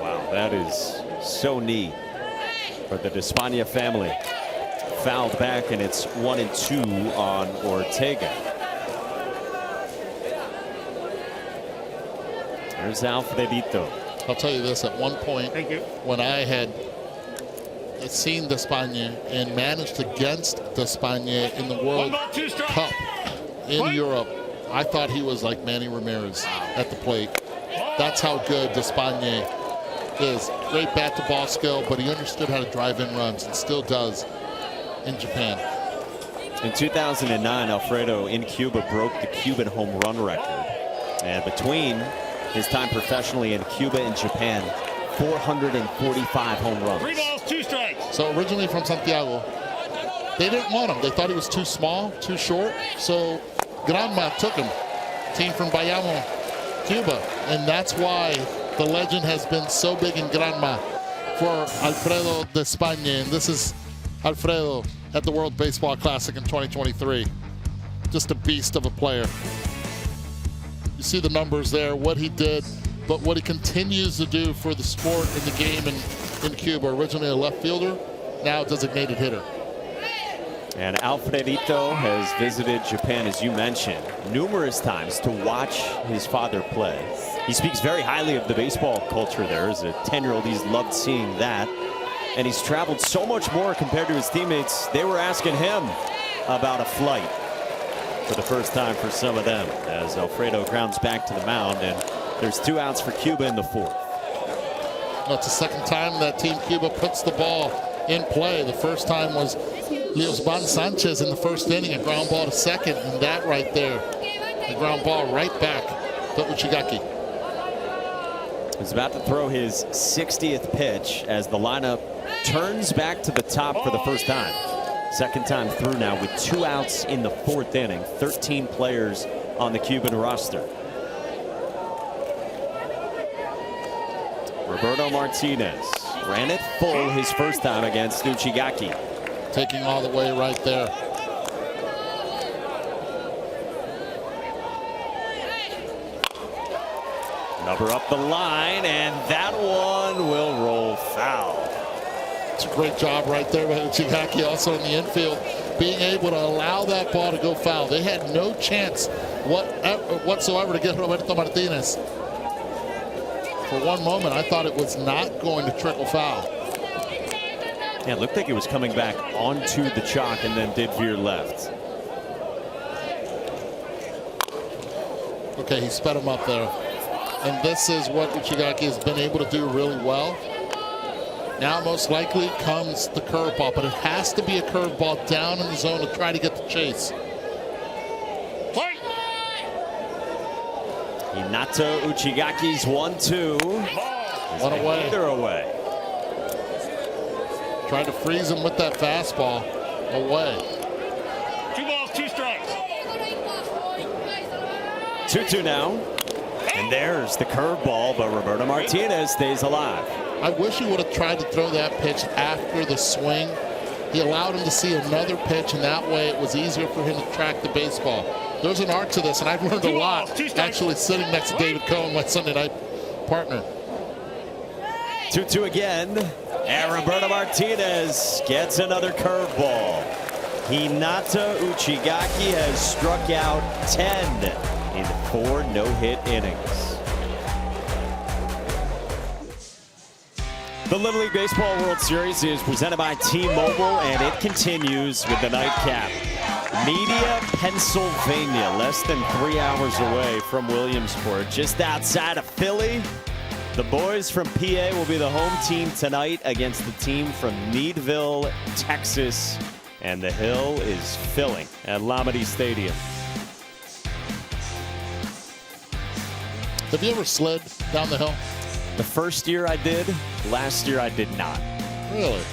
Wow, that is so neat for the Despaigne family. Fouled back, and it's 1-2 on Ortega. There's Alfredito. I'll tell you this, at one point when I had seen Despaigne and managed against Despaigne in the World Cup in Europe, I thought he was like Manny Ramirez at the plate. That's how good Despaigne is. Great bat to ball skill, but he understood how to drive in runs and still does in Japan. In 2009, Alfredo in Cuba broke the Cuban home run record. And between his time professionally in Cuba and Japan, 445 home runs. 3 balls, 2 strikes. So originally from Santiago, they didn't want him. They thought he was too small, too short. So Granma took him. Team from Bayamo, Cuba. And that's why the legend has been so big in Granma for Alfredo Despaigne. And this is Alfredo at the World Baseball Classic in 2023. Just a beast of a player. You see the numbers there, what he did, but what he continues to do for the sport in the game in Cuba. Originally a left fielder, now a designated hitter. And Alfredito has visited Japan, as you mentioned, numerous times to watch his father play. He speaks very highly of the baseball culture there. As a 10-year-old, he's loved seeing that. And he's traveled so much more compared to his teammates. They were asking him about a flight for the first time for some of them, as Alfredo grounds back to the mound, and there's 2 outs for Cuba in the 4th. That's the second time that Team Cuba puts the ball in play. The first time was Leosban Sanchez in the first inning, a ground ball to second, and that right there, the ground ball right back to Uchigaki. He's about to throw his 60th pitch as the lineup turns back to the top for the first time. Second time through now with 2 outs in the 4th inning. 13 players on the Cuban roster. Roberto Martinez ran it full his first time against Uchigaki. Taking all the way right there. Number up the line, and that one will roll foul. It's a great job right there by Uchigaki, also in the infield, being able to allow that ball to go foul. They had no chance whatsoever to get Roberto Martinez. For one moment, I thought it was not going to trickle foul. Yeah, it looked like it was coming back onto the chalk and then did veer left. Okay, he sped him up there. And this is what Uchigaki has been able to do really well. Now most likely comes the curveball, but it has to be a curveball down in the zone to try to get the chase. Hinata Uchigaki's 1-2. One away. They're away. Trying to freeze him with that fastball. Away. 2 balls, 2 strikes. 2-2 now. And there's the curveball, but Roberto Martinez stays alive. I wish he would have tried to throw that pitch after the swing He allowed him to see another pitch, and that way it was easier for him to track the baseball. There's an art to this, and I've learned a lot actually sitting next to David Cohen, my Sunday night partner. 2-2 again, and Roberto Martinez gets another curveball. Hinata Uchigaki has struck out 10 in 4 no-hit innings. The Little League Baseball World Series is presented by T-Mobile, and it continues with the nightcap. Media, Pennsylvania, less than 3 hours away from Williamsport, just outside of Philly. The boys from PA will be the home team tonight against the team from Meadville, Texas, and the Hill is filling at Lamade Stadium. Have you ever slid down the hill? The first year I did, last year I did not. Really?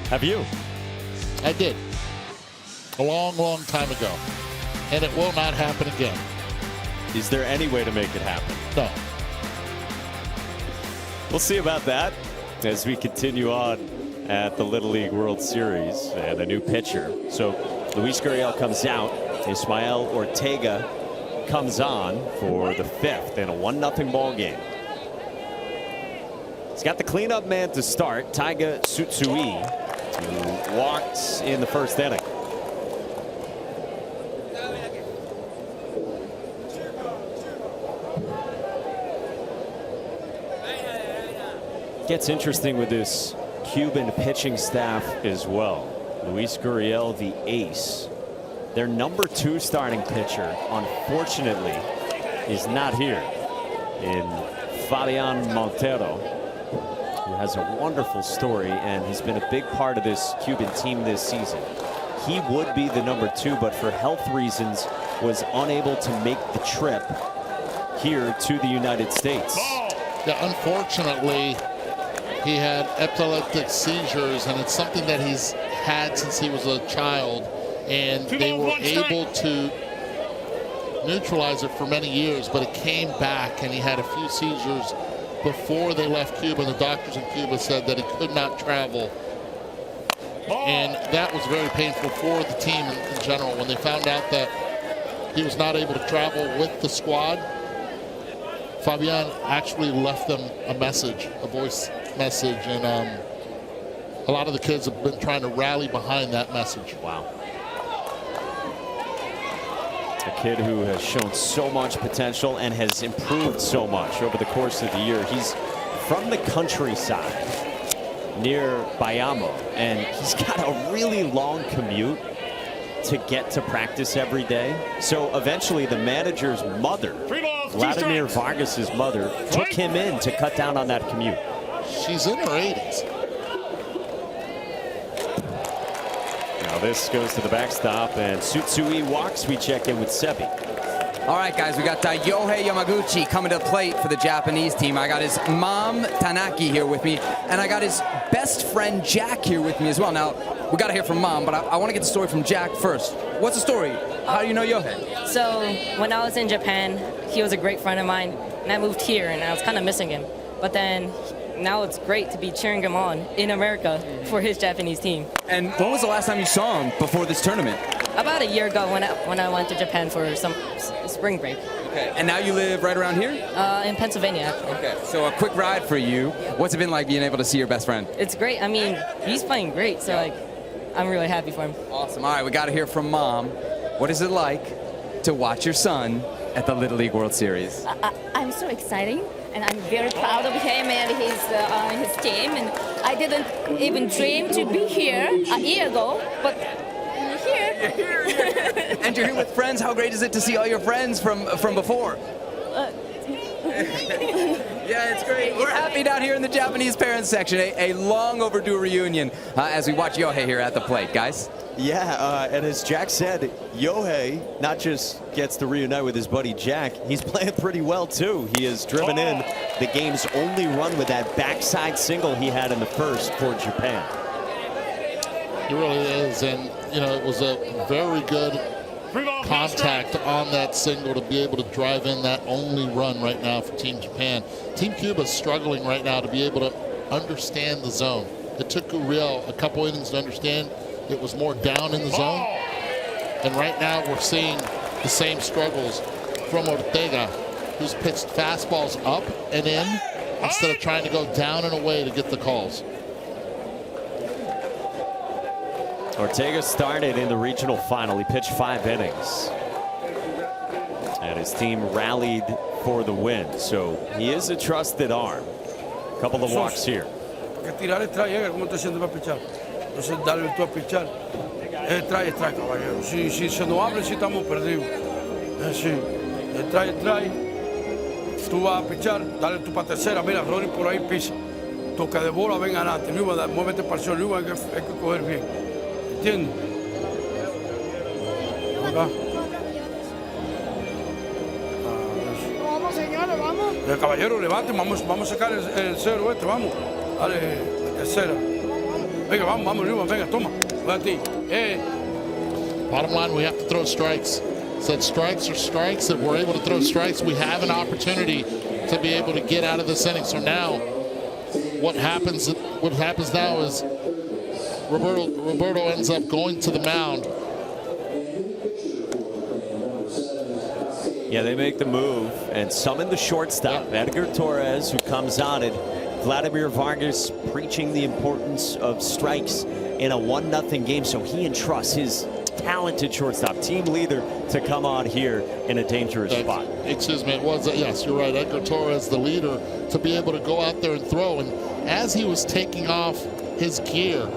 Have you? I did. A long, long time ago. And it will not happen again. Is there any way to make it happen? No. We'll see about that as we continue on at the Little League World Series and a new pitcher. So Luis Gurriel comes out. Ismael Ortega comes on for the 5th in a 1-0 ball game. He's got the cleanup man to start, Taiga Tsutsui, who walked in the 1st inning. Gets interesting with this Cuban pitching staff as well. Luis Gurriel, the ace. Their number 2 starting pitcher, unfortunately, is not here in Fabian Montero, who has a wonderful story and has been a big part of this Cuban team this season. He would be the number 2, but for health reasons was unable to make the trip here to the United States. Yeah, unfortunately, he had epileptic seizures, and it's something that he's had since he was a child, and they were able to neutralize it for many years, but it came back, and he had a few seizures before they left Cuba, and the doctors in Cuba said that he could not travel, and that was very painful for the team in general. When they found out that he was not able to travel with the squad, Fabian actually left them a message, a voice message, and a lot of the kids have been trying to rally behind that message. Wow. A kid who has shown so much potential and has improved so much over the course of the year. He's from the countryside near Bayamo, and he's got a really long commute to get to practice every day. So eventually the manager's mother, Vladimir Vargas's mother, took him in to cut down on that commute. She's in her 80s. Now this goes to the backstop, and Tsutsui walks. We check in with Sebi. All right, guys, we got Yohei Yamaguchi coming to the plate for the Japanese team. I got his mom, Tanaki, here with me, and I got his best friend, Jack, here with me as well. Now, we got to hear from Mom, but I want to get the story from Jack first. What's the story? How do you know Yohei? So, when I was in Japan, he was a great friend of mine, and I moved here, and I was kind of missing him. But then, now it's great to be cheering him on in America for his Japanese team. And when was the last time you saw him before this tournament? About a year ago when I went to Japan for some spring break. Okay, and now you live right around here? In Pennsylvania, actually. Okay, so a quick ride for you. What's it been like being able to see your best friend? It's great. I mean, he's playing great, so like, I'm really happy for him. Awesome. All right, we got to hear from Mom. What is it like to watch your son at the Little League World Series? I'm so excited, and I'm very proud of him and his team. And I didn't even dream to be here a year ago, but I'm here. And you're here with friends. How great is it to see all your friends from before? Yeah, it's great. We're happy down here in the Japanese parents section. A long overdue reunion as we watch Yohei here at the plate, guys. Yeah, and as Jack said, Yohei not just gets to reunite with his buddy Jack, he's playing pretty well too. He has driven in the game's only run with that backside single he had in the first for Japan. It really is, and you know, it was a very good contact on that single to be able to drive in that only run right now for Team Japan. Team Cuba is struggling right now to be able to understand the zone. It took Gurriel a couple innings to understand it was more down in the zone. And right now we're seeing the same struggles from Ortega, who's pitched fastballs up and in instead of trying to go down and away to get the calls. Ortega started in the regional final. He pitched 5 innings. And his team rallied for the win. So he is a trusted arm. A couple of walks here. Que tirar es try, ¿cómo te sientes para pichar? Entonces darle tú a pichar. Es try, caballero. Si se nos abre, si estamos perdidos. Sí, es try. Tú vas a pichar, dale tú para tercera. Mira, Rory por ahí pisa. Toca de bola, ven adelante. Muévete para el suelo, hay que coger bien. ¿Entiendes? Acá. Vamos, señores, vamos. Caballero, levante, vamos a sacar el cero este, vamos. Dale, tercera. Venga, vamos, Newman, venga, toma. Voy a ti. Bottom line, we have to throw strikes. Said strikes are strikes. If we're able to throw strikes, we have an opportunity to be able to get out of this inning. So now, what happens now is Roberto ends up going to the mound. Yeah, they make the move and summon the shortstop, Edgar Torres, who comes on it. Vladimir Vargas preaching the importance of strikes in a 1-0 game, so he entrusts his talented shortstop, team leader, to come on here in a dangerous spot. Excuse me, it was, yes, you're right, Edgar Torres, the leader, to be able to go out there and throw. And as he was taking off his gear,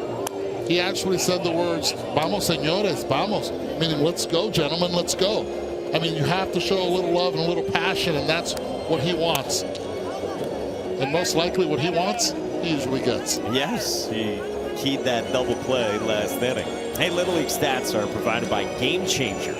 he actually said the words, "Vamos, señores, vamos," meaning let's go, gentlemen, let's go. I mean, you have to show a little love and a little passion, and that's what he wants. And most likely what he wants, he usually gets. Yes, he keyed that double play last inning. Hey, Little League stats are provided by Game Changer,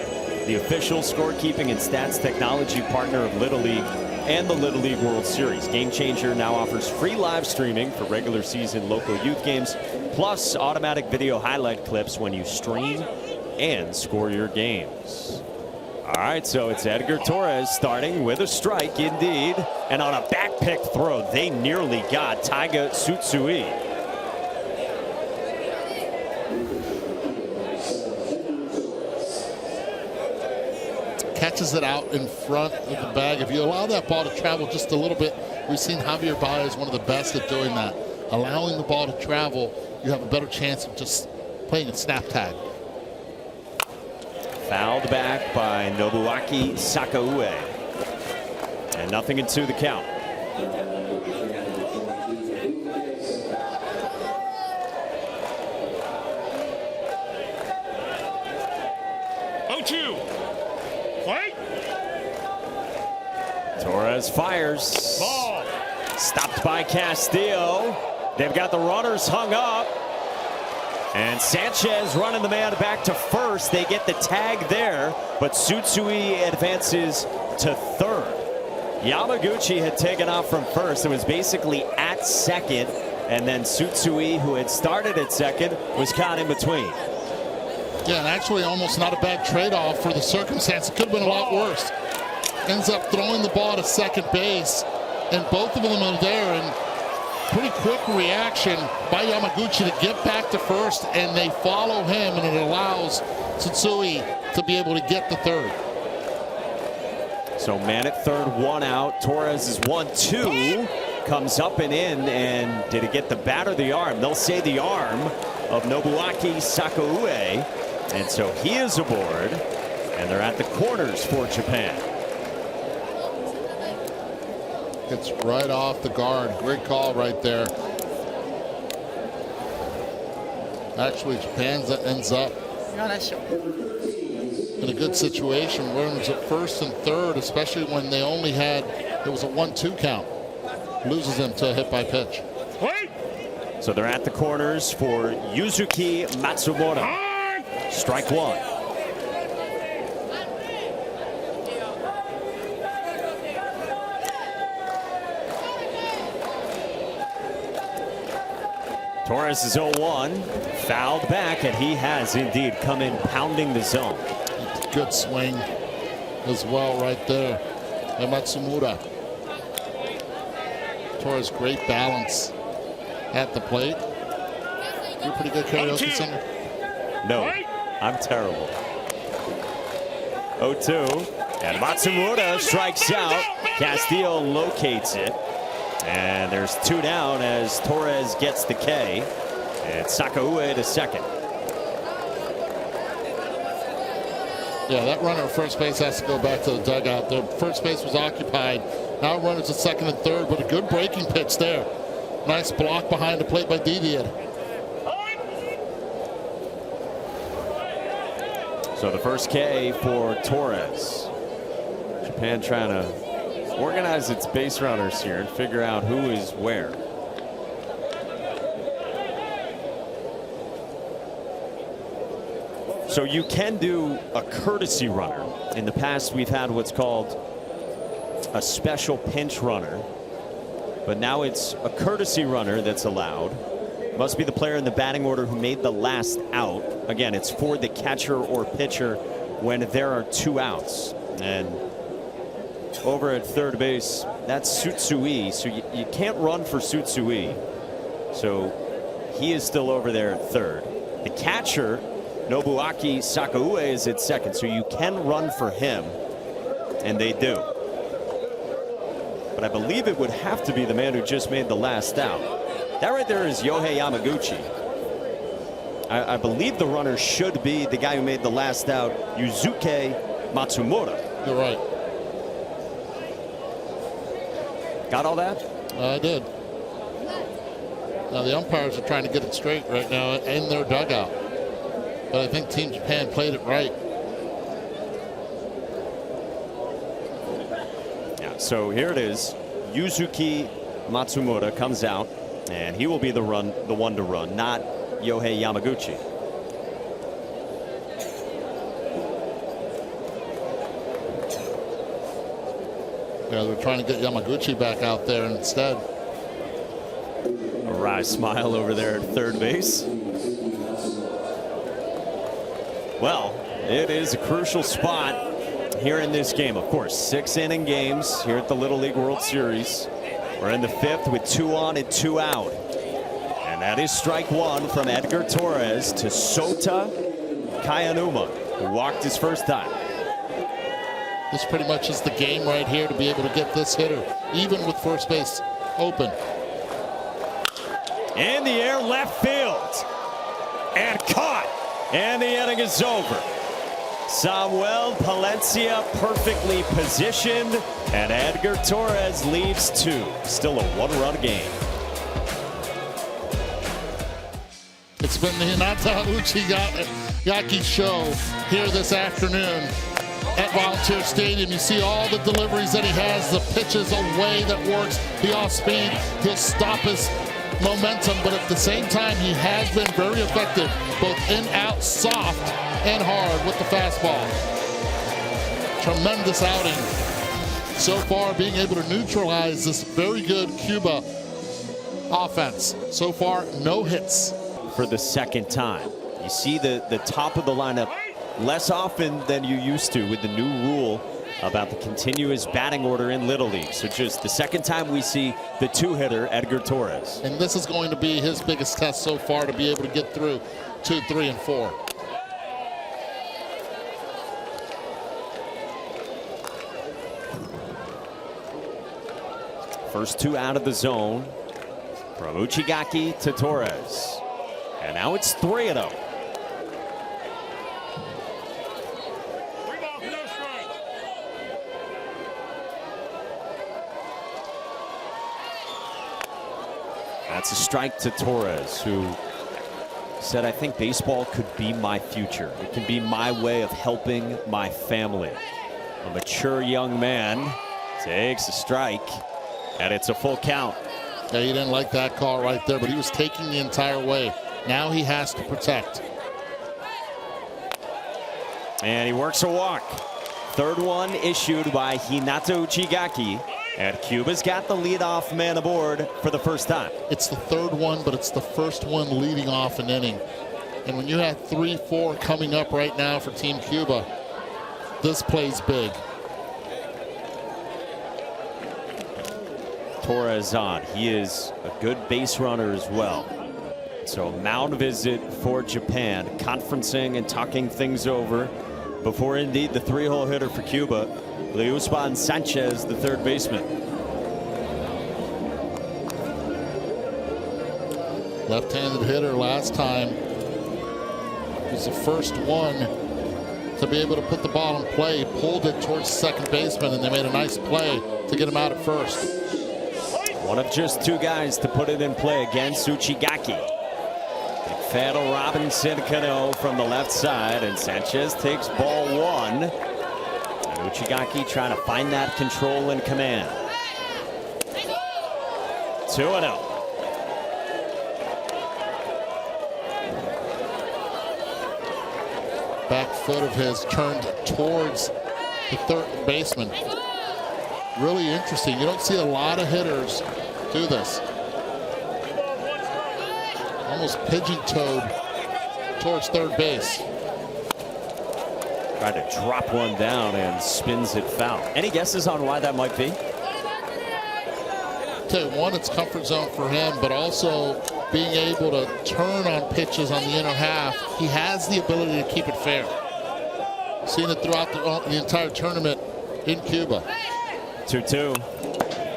the official scorekeeping and stats technology partner of Little League and the Little League World Series. Game Changer now offers free live streaming for regular season local youth games, plus automatic video highlight clips when you stream and score your games. All right, so it's Edgar Torres starting with a strike, indeed. And on a back pick throw, they nearly got Taiga Tsutsui. Catches it out in front of the bag. If you allow that ball to travel just a little bit, we've seen Javier Baez one of the best at doing that. Allowing the ball to travel, you have a better chance of just playing a snap tag. Fouled back by Nobuaki Sakaue. And 0-2 the count. Torres fires. Ball. Stopped by Castillo. They've got the runners hung up. And Sanchez running the man back to first. They get the tag there, but Tsutsui advances to third. Yamaguchi had taken off from first and was basically at second. And then Tsutsui, who had started at second, was caught in between. Yeah, and actually almost not a bad trade-off for the circumstance. It could have been a lot worse. Ends up throwing the ball to second base, and both of them are there. And pretty quick reaction by Yamaguchi to get back to first, and they follow him, and it allows Tsutsui to be able to get the third. So man at third, 1 out. Torres is 1-2. Comes up and in, and did it get the bat or the arm? They'll say the arm of Nobuaki Sakaue. And so he is aboard, and they're at the corners for Japan. It's right off the guard. Great call right there. Actually, Japan ends up in a good situation. Runners at first and third, especially when they only had, it was a 1-2 count. Loses them to a hit by pitch. So they're at the corners for Yuzuki Matsumura. Strike one. Torres is 0-1, fouled back, and he has indeed come in pounding the zone. Good swing as well right there. And Matsumura. Torres, great balance at the plate. You're pretty good karaoke singer. No, I'm terrible. 0-2. And Matsumura strikes out. Castillo locates it. And there's 2 down as Torres gets the K. And Sakaue to second. Yeah, that runner at first base has to go back to the dugout. The first base was occupied. Now runners at second and third, but a good breaking pitch there. Nice block behind the plate by Didier. So the first K for Torres. Japan trying to organize its base runners here and figure out who is where. So you can do a courtesy runner. In the past, we've had what's called a special pinch runner, but now it's a courtesy runner that's allowed. Must be the player in the batting order who made the last out. Again, it's for the catcher or pitcher when there are 2 outs. And over at third base, that's Tsutsui. So you can't run for Tsutsui. So he is still over there at third. The catcher, Nobuaki Sakaue, is at second. So you can run for him, and they do. But I believe it would have to be the man who just made the last out. That right there is Yohei Yamaguchi. I believe the runner should be the guy who made the last out, Yusuke Matsumura. You're right. Got all that? I did. Now the umpires are trying to get it straight right now in their dugout. But I think Team Japan played it right. Yeah, so here it is. Yusuke Matsumura comes out, and he will be the one to run, not Yohei Yamaguchi. Yeah, they're trying to get Yamaguchi back out there instead. A wry smile over there at third base. Well, it is a crucial spot here in this game. Of course, 6-inning games here at the Little League World Series. We're in the 5th with 2 on and 2 out. And that is strike 1 from Edgar Torres to Sota Kayanuma, who walked his first time. This pretty much is the game right here to be able to get this hitter, even with first base open. In the air, left field. And caught. And the inning is over. Samuel Palencia perfectly positioned, and Edgar Torres leaves 2. Still a 1-run game. It's been the Hinata Uchigaki show here this afternoon at Volunteer Stadium. You see all the deliveries that he has, the pitches, a way that works, the off-speed. He'll stop his momentum, but at the same time, he has been very effective, both in, out, soft, and hard with the fastball. Tremendous outing so far, being able to neutralize this very good Cuba offense. So far, no hits. For the second time. You see the top of the lineup less often than you used to with the new rule about the continuous batting order in Little League. So just the second time we see the 2-hitter, Edgar Torres. And this is going to be his biggest test so far, to be able to get through 2, 3, and 4. First 2 out of the zone from Uchigaki to Torres. And now it's 3-0. That's a strike to Torres, who said, I think baseball could be my future. It can be my way of helping my family. A mature young man takes a strike, and it's a full count. Yeah, he didn't like that call right there, but he was taking the entire way. Now he has to protect. And he works a walk. Third one issued by Hinata Uchigaki. And Cuba's got the leadoff man aboard for the first time. It's the third one, but it's the first one leading off an inning. And when you have 3, 4 coming up right now for Team Cuba, this plays big. Torres on. He is a good base runner as well. So mound visit for Japan, conferencing and talking things over before indeed the 3-hole hitter for Cuba, Williamsport Sanchez, the third baseman. Left-handed hitter last time. Was the first one to be able to put the ball in play, pulled it towards second baseman, and they made a nice play to get him out at first. One of just 2 guys to put it in play against Uchigaki. Fadel Robinson Cano from the left side, and Sanchez takes ball 1. And Uchigaki trying to find that control and command. 2-0. Back foot of his turned towards the third baseman. Really interesting. You don't see a lot of hitters do this. Almost pigeon-toed towards third base. Tried to drop one down and spins it foul. Any guesses on why that might be? Tell you, one, it's comfort zone for him, but also being able to turn on pitches on the inner half. He has the ability to keep it fair. Seen it throughout the entire tournament in Cuba. 2-2.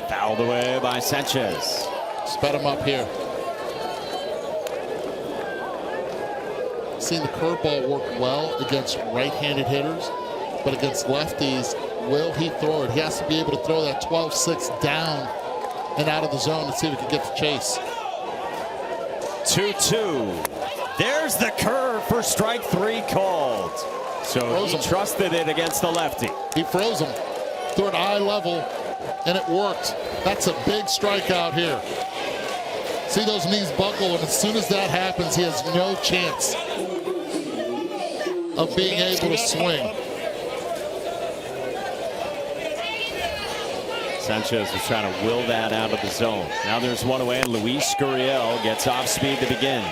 Fouled away by Sanchez. Sped him up here. Seen the curveball work well against right-handed hitters, but against lefties, will he throw it? He has to be able to throw that 12-6 down and out of the zone to see if he can get the chase. 2-2. There's the curve for strike 3 called. So he trusted it against the lefty. He froze him, threw it eye level, and it worked. That's a big strikeout here. See those knees buckle, and as soon as that happens, he has no chance of being able to swing. Sanchez was trying to will that out of the zone. Now there's one away, and Luis Gurriel gets off speed to begin.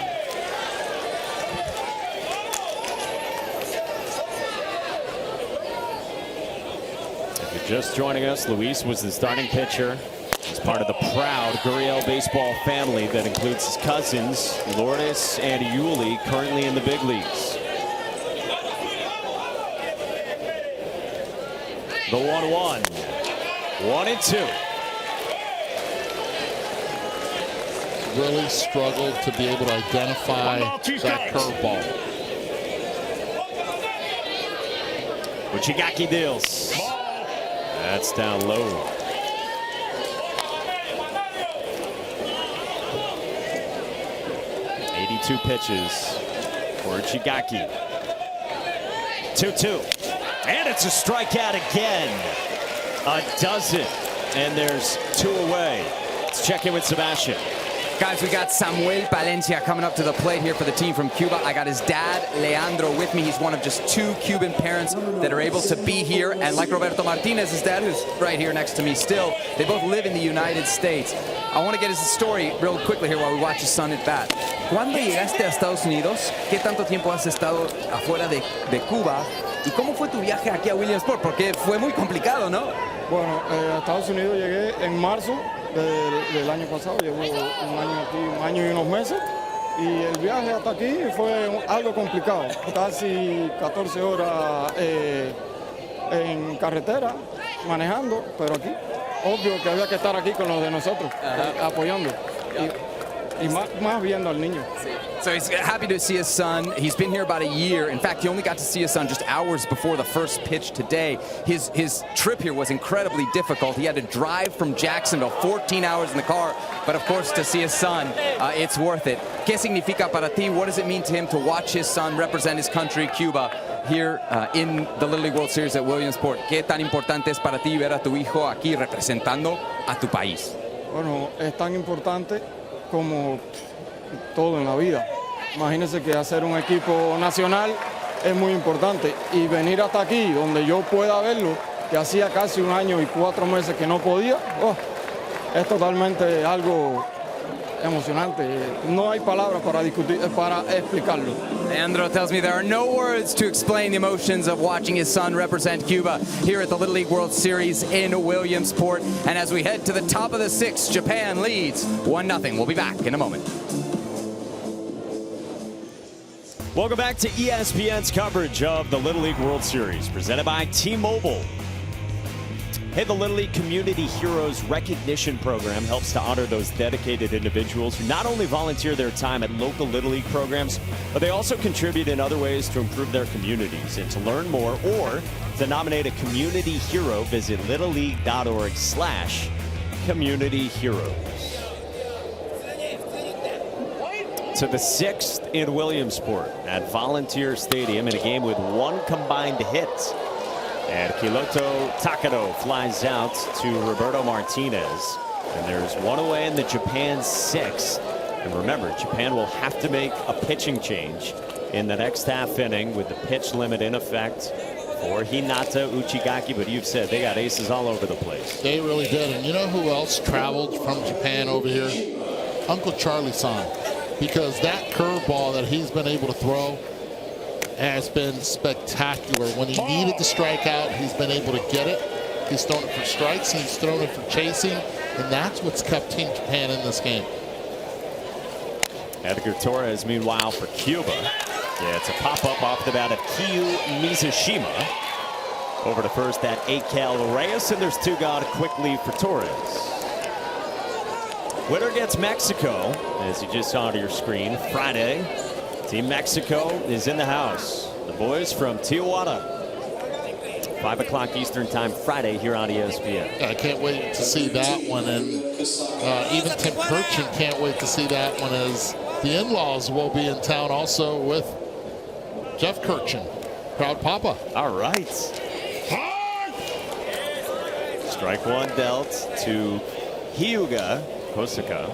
If you're just joining us, Luis was the starting pitcher. He's part of the proud Gurriel baseball family that includes his cousins, Lourdes and Yuli, currently in the big leagues. The 1-1. 1-2. Really struggled to be able to identify that curveball. Uchigaki deals. That's down low. Two pitches for Uchigaki. 2-2. And it's a strikeout again. A dozen. And there's 2 away. Let's check in with Sebastian. Guys, we got Samuel Palencia coming up to the plate here for the team from Cuba. I got his dad, Leandro, with me. He's one of just 2 Cuban parents that are able to be here. And like Roberto Martinez's dad, who's right here next to me still, they both live in the United States. I want to get his story real quickly here while we watch his son at bat. ¿Cuándo llegaste a Estados Unidos? ¿Qué tanto tiempo has estado afuera de Cuba? ¿Y cómo fue tu viaje aquí a Williamsport? Porque fue muy complicado, ¿no? Bueno, a Estados Unidos llegué en marzo del año pasado. Llevo un año aquí, un año y unos meses. Y el viaje hasta aquí fue algo complicado. Casi 14 horas en carretera, manejando, pero aquí. Obvio que había que estar aquí con los de nosotros, apoyando. Y más viendo al niño. So he's happy to see his son. He's been here about a year. In fact, he only got to see his son just hours before the first pitch today. His trip here was incredibly difficult. He had to drive from Jacksonville, 14 hours in the car. But of course, to see his son, it's worth it. ¿Qué significa para ti? What does it mean to him to watch his son represent his country, Cuba, here in the Little League World Series at Williamsport? ¿Qué tan importante es para ti ver a tu hijo aquí representando a tu país? Bueno, es tan importante como todo en la vida. Imagínense que hacer un equipo nacional es muy importante y venir hasta aquí donde yo pueda verlo, que hacía casi 1 año y 4 meses que no podía, es totalmente algo emocionante. No hay palabras para discutir, para explicarlo. Leandro tells me there are no words to explain the emotions of watching his son represent Cuba here at the Little League World Series in Williamsport. And as we head to the top of the 6th, Japan leads 1-0. We'll be back in a moment. Welcome back to ESPN's coverage of the Little League World Series, presented by T-Mobile. Hey, the Little League Community Heroes Recognition Program helps to honor those dedicated individuals who not only volunteer their time at local Little League programs, but they also contribute in other ways to improve their communities. And to learn more or to nominate a community hero, visit littleleague.org/community heroes. To the 6th in Williamsport at Volunteer Stadium in a game with 1 combined hit. And Kiloto Takano flies out to Roberto Martinez. And there's 1 away in the Japan 6th. And remember, Japan will have to make a pitching change in the next half inning with the pitch limit in effect for Hinata Uchigaki. But you've said they got aces all over the place. They really did. And you know who else traveled from Japan over here? Uncle Charlie-san. Because that curveball that he's been able to throw has been spectacular. When he needed to strike out, he's been able to get it. He's thrown it for strikes, he's thrown it for chasing, and that's what's kept Team Japan in this game. Edgar Torres, meanwhile, for Cuba. Yeah, it's a pop-up off the bat of Kiyu Mizushima. Over to first at Akel Reyes, and there's 2 gone quickly for Torres. Winner gets Mexico, as you just saw on your screen. Friday, Team Mexico is in the house. The boys from Tijuana. 5 o'clock Eastern time Friday here on ESPN. Yeah, I can't wait to see that one. And even Tim Kirchin can't wait to see that one, as the in-laws will be in town also with Jeff Kirchin. Proud Papa. All right. Strike 1 dealt to Hyuga Kosaka.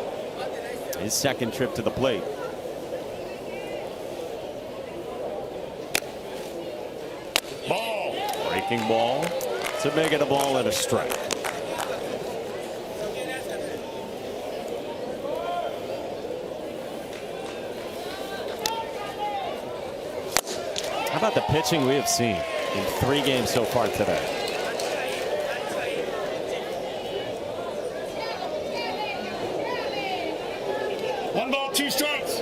His 2nd trip to the plate. Breaking ball to make it a ball and a strike. How about the pitching we have seen in 3 games so far today? One ball, 2 strikes.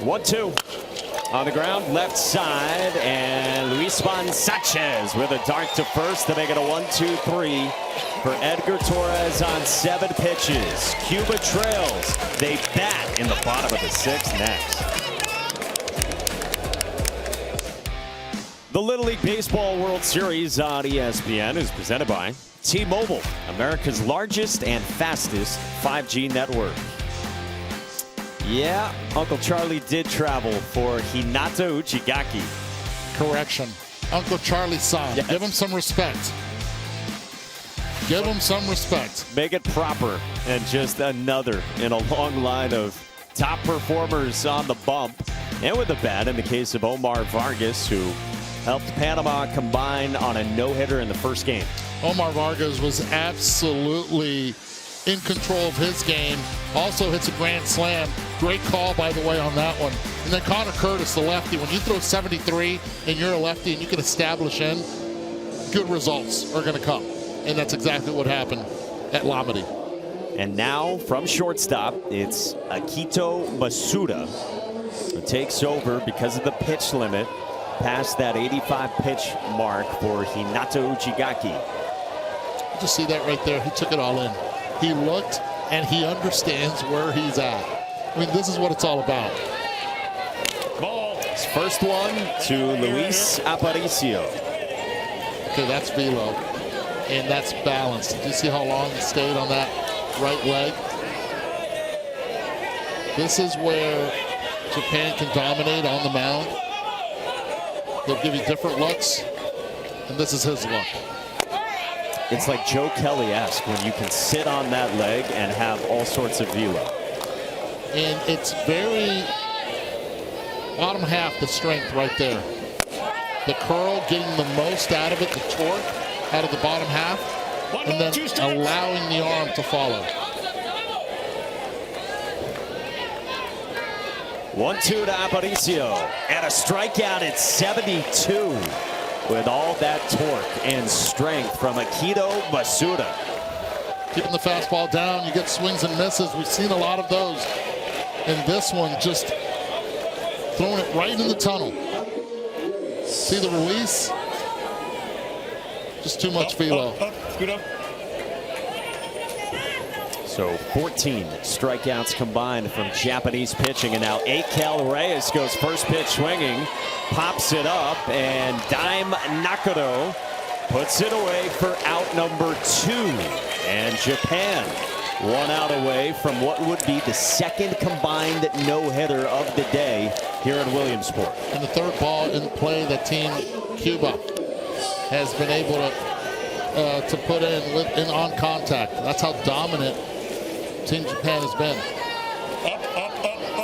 1-2. On the ground, left side, and Luis Juan Sanchez with a dart to first to make it a 1-2-3 for Edgar Torres on 7 pitches. Cuba trails. They bat in the bottom of the 6th next. The Little League Baseball World Series on ESPN is presented by T-Mobile, America's largest and fastest 5G network. Yeah, Uncle Charlie did travel for Hinata Uchigaki. Correction. Uncle Charlie-san. Yes. Give him some respect. Give him some respect. Make it proper. And just another in a long line of top performers on the bump. And with the bat in the case of Omar Vargas, who helped Panama combine on a no-hitter in the first game. Omar Vargas was absolutely in control of his game. Also hits a grand slam. Great call, by the way, on that one. And then Connor Curtis, the lefty. When you throw 73 and you're a lefty and you can establish in, good results are going to come. And that's exactly what happened at Lamedy. And now from shortstop, it's Akito Masuda, who takes over because of the pitch limit past that 85 pitch mark for Hinata Uchigaki. Just see that right there. He took it all in. He looked and he understands where he's at. I mean, this is what it's all about. Ball. His first one to Luis Aparicio. Okay, that's velo. And that's balanced. Did you see how long he stayed on that right leg? This is where Japan can dominate on the mound. They'll give you different looks. And this is his look. It's like Joe Kelly-esque when you can sit on that leg and have all sorts of velo. And it's very bottom half the strength right there. The curl, getting the most out of it, the torque out of the bottom half, and then allowing the arm to follow. 1-2 to Aparicio, and a strikeout at 72 with all that torque and strength from Akito Masuda. Keeping the fastball down, you get swings and misses. We've seen a lot of those. And this one just throwing it right in the tunnel. See the release? Just too much velo. Scoot up. So 14 strikeouts combined from Japanese pitching, and now Eikel Reyes goes first pitch swinging, pops it up, and Daime Nakano puts it away for out number 2. And Japan 1 out away from what would be the second combined no-hitter of the day here in Williamsport. And the third ball in play that Team Cuba has been able to put in on contact. That's how dominant Team Japan has been.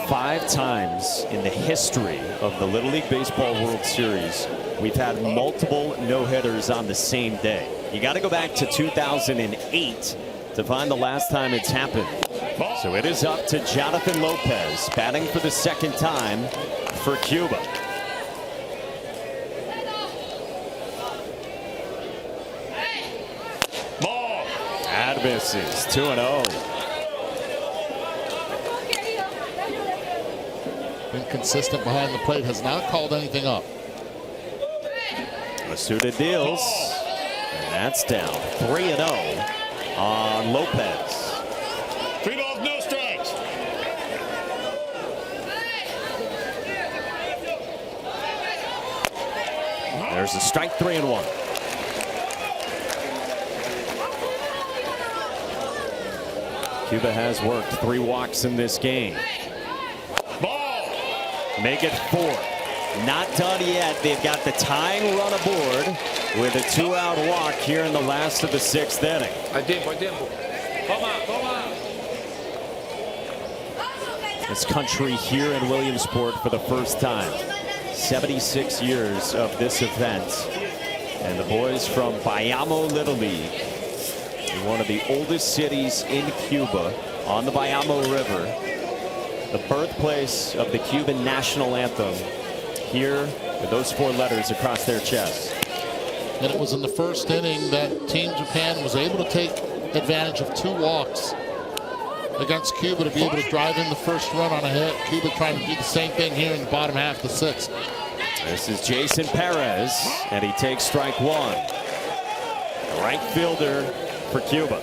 5 times in the history of the Little League Baseball World Series, we've had multiple no-hitters on the same day. You got to go back to 2008 to find the last time it's happened. So it is up to Jonathan Lopez, batting for the second time for Cuba. That misses. 2-0. Been consistent behind the plate, has not called anything up. Masuda deals, and that's down. 3-0 on Lopez. 3 balls, no strikes. There's a strike, 3-1. Cuba has worked 3 walks in this game. Make it 4. Not done yet. They've got the tying run aboard with a 2-out walk here in the last of the 6th inning. This country here in Williamsport for the first time. 76 years of this event. And the boys from Bayamo Little League, in one of the oldest cities in Cuba on the Bayamo River, the birthplace of the Cuban national anthem, here with those 4 letters across their chest. And it was in the first inning that Team Japan was able to take advantage of 2 walks against Cuba to be able to drive in the first run on a hit. Cuba trying to do the same thing here in the bottom half of the 6th. This is Jason Perez, and he takes strike 1. The right fielder for Cuba.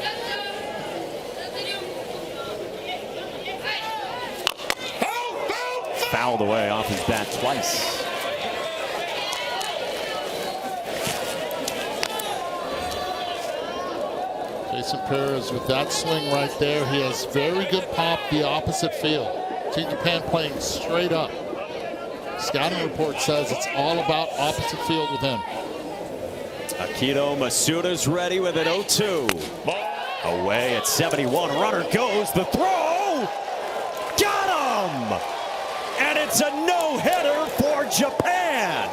Fouled away off his bat twice. Jason Perez with that swing right there. He has very good pop the opposite field. Team Japan playing straight up. Scouting report says it's all about opposite field with him. Akito Masuda's ready with an 0-2. Away at 71. Runner goes. The throw. Got him. And it's a no-hitter for Japan.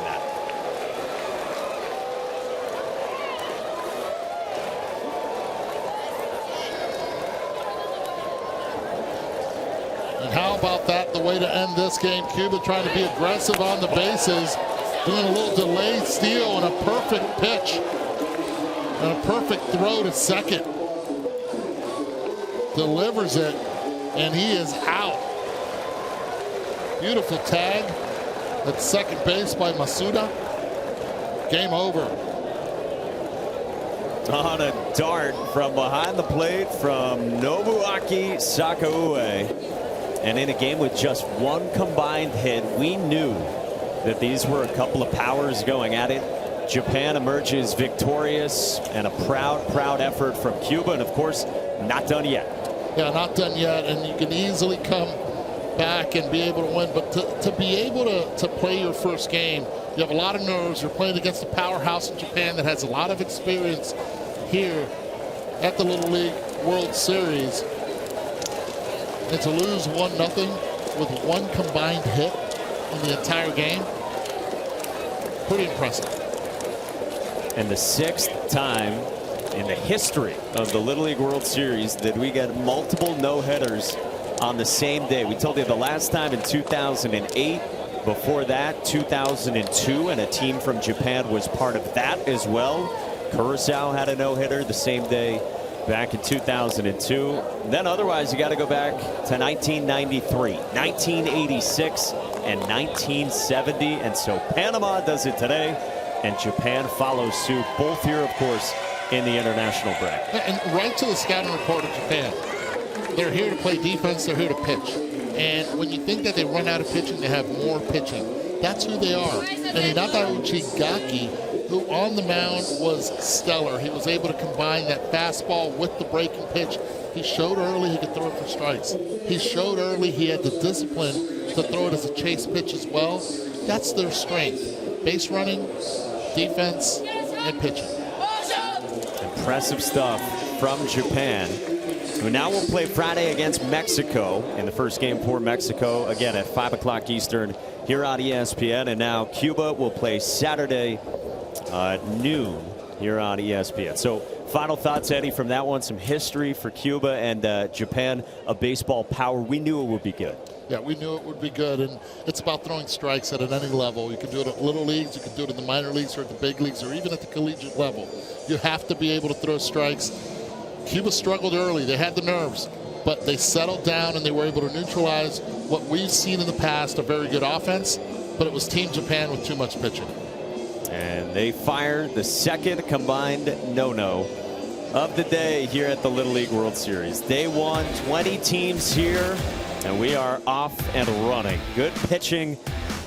And how about that, the way to end this game? Cuba trying to be aggressive on the bases, doing a little delayed steal and a perfect pitch and a perfect throw to second. Delivers it, and he is out. Beautiful tag at second base by Masuda. Game over. On a dart from behind the plate from Nobuaki Sakaue. And in a game with just 1 combined hit, we knew that these were a couple of powers going at it. Japan emerges victorious, and a proud effort from Cuba. And of course, not done yet. Yeah, not done yet. And you can easily come back and be able to win, but to be able to play your first game, you have a lot of nerves. You're playing against a powerhouse in Japan that has a lot of experience here at the Little League World Series, and to lose 1-0 with 1 combined hit in the entire game, pretty impressive. And the 6th time in the history of the Little League World Series that we get multiple no-hitters on the same day. We told you the last time in 2008. Before that, 2002, and a team from Japan was part of that as well. Curaçao had a no-hitter the same day back in 2002. Then otherwise, you got to go back to 1993, 1986, and 1970. And so Panama does it today, and Japan follows suit. Both here, of course, in the international bracket. And right to the scouting report of Japan. They're here to play defense. They're here to pitch. And when you think that they run out of pitching, they have more pitching. That's who they are. And Hinata Gaki, who on the mound was stellar. He was able to combine that fastball with the breaking pitch. He showed early he could throw it for strikes. He showed early he had the discipline to throw it as a chase pitch as well. That's their strength. Base running, defense, and pitching. Impressive stuff from Japan, who now will play Friday against Mexico in the first game for Mexico, again at 5 o'clock Eastern here on ESPN. And now Cuba will play Saturday at noon here on ESPN. So final thoughts, Eddie, from that one. Some history for Cuba and Japan, a baseball power. We knew it would be good. Yeah, we knew it would be good, and it's about throwing strikes at any level. You can do it at little leagues, you can do it in the minor leagues or at the big leagues or even at the collegiate level. You have to be able to throw strikes. Cuba struggled early. They had the nerves, but they settled down and they were able to neutralize what we've seen in the past, a very good offense, but it was Team Japan with too much pitching. And they fired the second combined no-no of the day here at the Little League World Series. Day one, 20 teams here, and we are off and running. Good pitching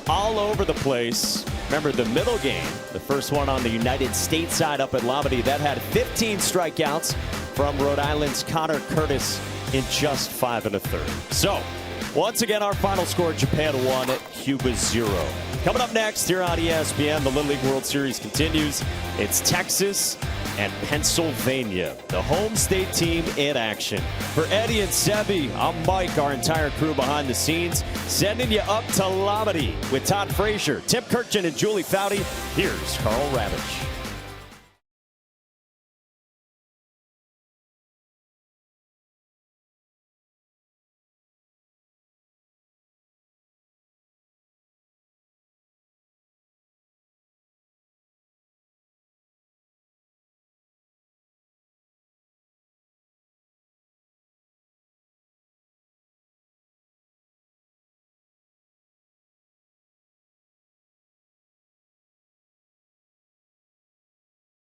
all over the place. Remember the middle game, the first one on the United States side up at Labadee, that had 15 strikeouts from Rhode Island's Connor Curtis in just 5 1/3. So once again, our final score, Japan 1, Cuba 0. Coming up next here on ESPN, the Little League World Series continues. It's Texas and Pennsylvania, the home state team in action. For Eddie and Sebi, I'm Mike, our entire crew behind the scenes, sending you up to Labadee with Todd Frazier, Tim Kirkton, and Julie Foudy. Here's Carl Ravitch.